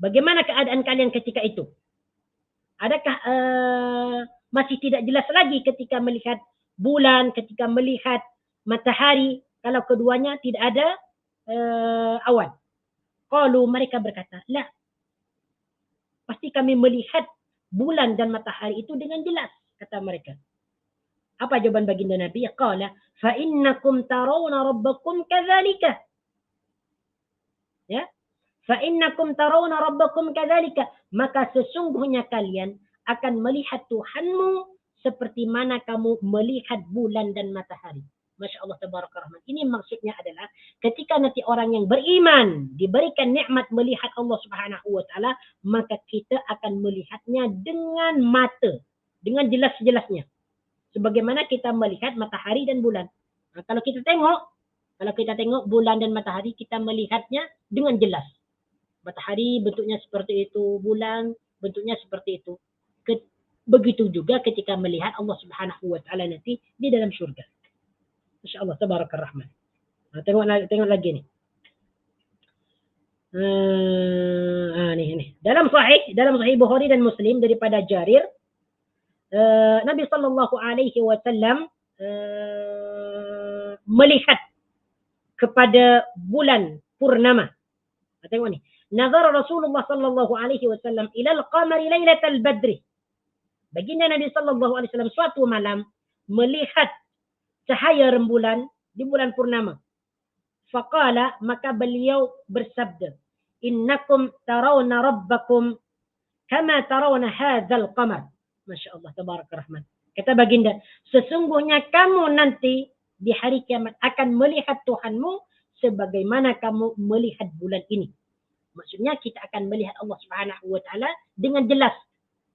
bagaimana keadaan kalian ketika itu? Adakah masih tidak jelas lagi ketika melihat bulan, ketika melihat matahari, kalau keduanya tidak ada awan? Qalu, mereka berkata, la, pasti kami melihat bulan dan matahari itu dengan jelas, kata mereka. Apa jawaban baginda Nabi? Qala, fa innakum tarawna rabbakum kadzalika. Ya, fa innakum tarawna rabbakum kadzalika, maka sesungguhnya kalian akan melihat Tuhanmu seperti mana kamu melihat bulan dan matahari. Masya Allah tabaraka rahman. Ini maksudnya adalah ketika nanti orang yang beriman diberikan nikmat melihat Allah Subhanahu wa taala, maka kita akan melihatnya dengan mata, dengan jelas-jelasnya. Sebagaimana kita melihat matahari dan bulan. Nah, kalau kita tengok bulan dan matahari, kita melihatnya dengan jelas. Matahari bentuknya seperti itu, bulan bentuknya seperti itu. Begitu juga ketika melihat Allah Subhanahu wa taala nanti di dalam syurga. Masya-Allah tabarakar rahman. Nah, tengok lagi nih. Nih. Dalam sahih Bukhari dan Muslim daripada Jarir, Nabi sallallahu alaihi wasallam melihat kepada bulan purnama. Tengok ni. Nazar Rasulullah sallallahu alaihi wasallam ila al-qamari lailatal badri. Baginda Nabi sallallahu alaihi wasallam suatu malam melihat cahaya rembulan di bulan purnama. Faqala, maka beliau bersabda, "Innakum tarawna rabbakum kama tarawna hadzal qamar." Masya Allah tabarakar rahman. Kata baginda, sesungguhnya kamu nanti di hari kiamat akan melihat Tuhanmu sebagaimana kamu melihat bulan ini. Maksudnya kita akan melihat Allah Subhanahu wa taala dengan jelas.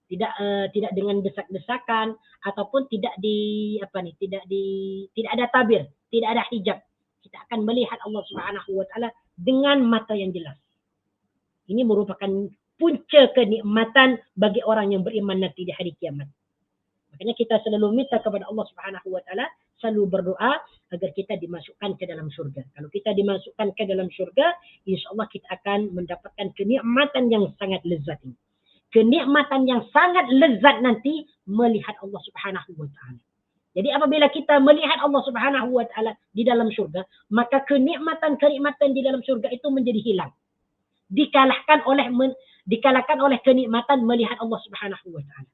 Tidak dengan desak-desakan ataupun tidak ada tabir, tidak ada hijab. Kita akan melihat Allah Subhanahu wa taala dengan mata yang jelas. Ini merupakan punca kenikmatan bagi orang yang beriman nanti di hari kiamat. Makanya kita selalu minta kepada Allah Subhanahu wa taala, selalu berdoa agar kita dimasukkan ke dalam syurga. Kalau kita dimasukkan ke dalam syurga, insyaallah kita akan mendapatkan kenikmatan yang sangat lezat ini. Kenikmatan yang sangat lezat nanti melihat Allah Subhanahu wa taala. Jadi apabila kita melihat Allah Subhanahu wa taala di dalam syurga, maka kenikmatan-kenikmatan di dalam syurga itu menjadi hilang. Dikalahkan oleh kenikmatan melihat Allah Subhanahu wa taala.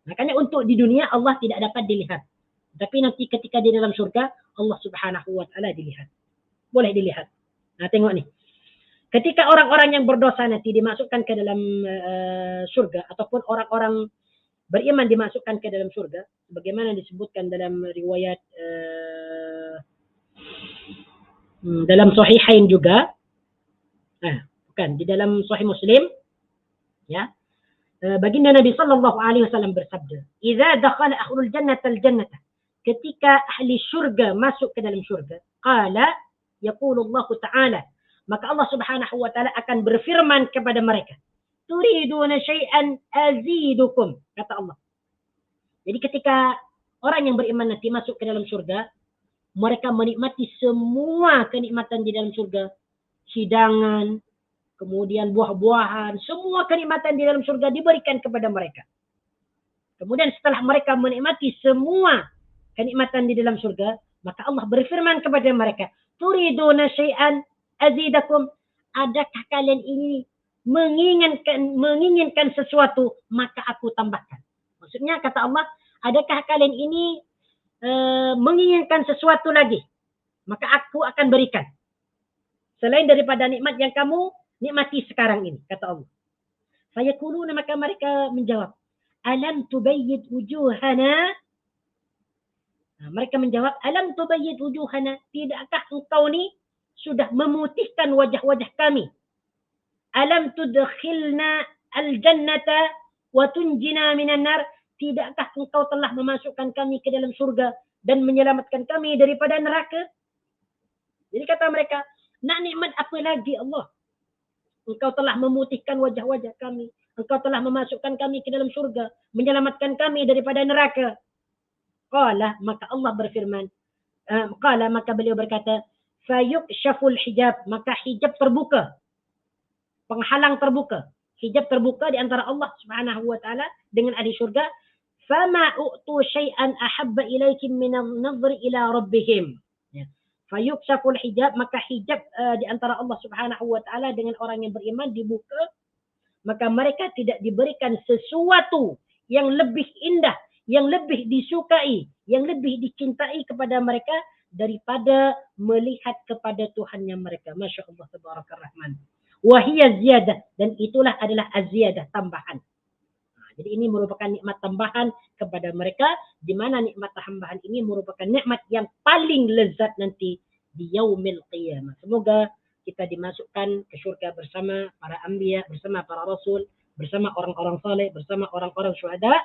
Makanya untuk di dunia Allah tidak dapat dilihat. Tapi nanti ketika di dalam syurga Allah Subhanahu wa taala dilihat. Boleh dilihat. Nah, tengok nih. Ketika orang-orang yang berdosa nanti dimasukkan ke dalam surga, ataupun orang-orang beriman dimasukkan ke dalam surga, sebagaimana disebutkan dalam riwayat dalam Sahihain juga, bukan di dalam Sahih Muslim, ya, baginda Nabi sallallahu alaihi wasallam bersabda, "Idza dakhala ahlul jannata al-jannata," ketika ahli syurga masuk ke dalam syurga, qala yaqulu Allah Ta'ala, maka Allah Subhanahu wa taala akan berfirman kepada mereka, "Turiduna syai'an azidukum," kata Allah. Jadi ketika orang yang beriman nanti masuk ke dalam surga, mereka menikmati semua kenikmatan di dalam surga, hidangan, kemudian buah-buahan, semua kenikmatan di dalam surga diberikan kepada mereka. Kemudian setelah mereka menikmati semua kenikmatan di dalam surga, maka Allah berfirman kepada mereka, "Turiduna syai'an azidakum," adakah kalian ini menginginkan sesuatu, maka aku tambahkan. Maksudnya kata Allah, adakah kalian ini menginginkan sesuatu lagi? Maka aku akan berikan. Selain daripada nikmat yang kamu nikmati sekarang ini, kata Allah. Fayaquluna, maka mereka menjawab, alam tubayyid wujuhana? Mereka menjawab, alam tubayyid wujuhana? Tidakkah engkau ni sudah memutihkan wajah-wajah kami? Alam tudkhilna al-jannata wa tunjina minan nar? Tidakkah engkau telah memasukkan kami ke dalam surga dan menyelamatkan kami daripada neraka? Jadi kata mereka, nak nikmat apa lagi Allah? Engkau telah memutihkan wajah-wajah kami. Engkau telah memasukkan kami ke dalam surga, menyelamatkan kami daripada neraka. Qala, maka Allah berfirman, qala, maka beliau berkata, fayukshaful hijab, maka hijab terbuka. Penghalang terbuka. Hijab terbuka di antara Allah Subhanahu wa taala dengan ahli syurga. Fama u'tu syai'an ahabba ilaikum min an-nadhri ila rabbihim. Ya. Fayukshaful hijab, maka hijab di antara Allah Subhanahu wa taala dengan orang yang beriman dibuka, maka mereka tidak diberikan sesuatu yang lebih indah, yang lebih disukai, yang lebih dicintai kepada mereka daripada melihat kepada Tuhannya mereka. Masya Allah, tabarakar rahman. Wahiyya ziyadah, dan itulah adalah az-ziyadah, tambahan. Jadi ini merupakan nikmat tambahan kepada mereka, di mana nikmat tambahan ini merupakan nikmat yang paling lezat nanti di yaumil qiyamah. Semoga kita dimasukkan ke syurga bersama para anbiya, bersama para rasul, bersama orang-orang saleh, bersama orang-orang syuhada.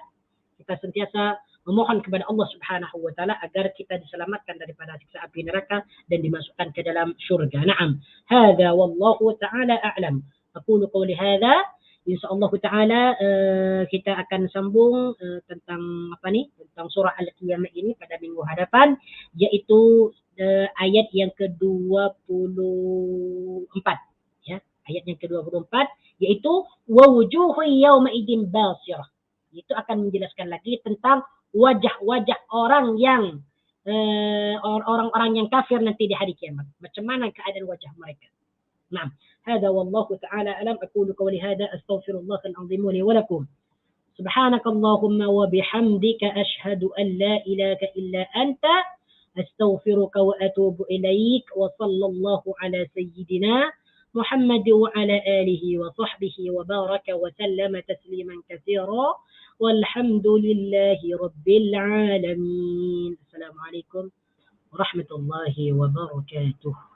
Kita sentiasa memohon kepada Allah Subhanahu wa taala agar kita diselamatkan daripada siksa api neraka dan dimasukkan ke dalam syurga. Naam. Hadza wallahu taala a'lam. Aqulu qawli hadza. Insyaallah taala kita akan sambung tentang apa ni? Tentang surah Al-Qiyamah ini pada minggu hadapan, yaitu ayat yang ke-24, ya. Ayat yang ke-24 yaitu wa wujuhu yauma idzin basirah. Itu akan menjelaskan lagi tentang wajah-wajah orang yang orang-orang yang kafir nanti di hari kiamat. Macam mana keadaan wajah mereka. Naam. هذا والله تعالى أعلم. أقول قولي هذا أستغفر الله العظيم لي ولكم. سبحانك اللهم وبحمدك أشهد أن لا إله إلا أنت أستغفرك وأتوب إليك. وصلى الله على سيدنا محمد وعلى آله وصحبه وبارك وسلم تسليما كثيرا والحمد لله رب العالمين. السلام عليكم ورحمة الله وبركاته.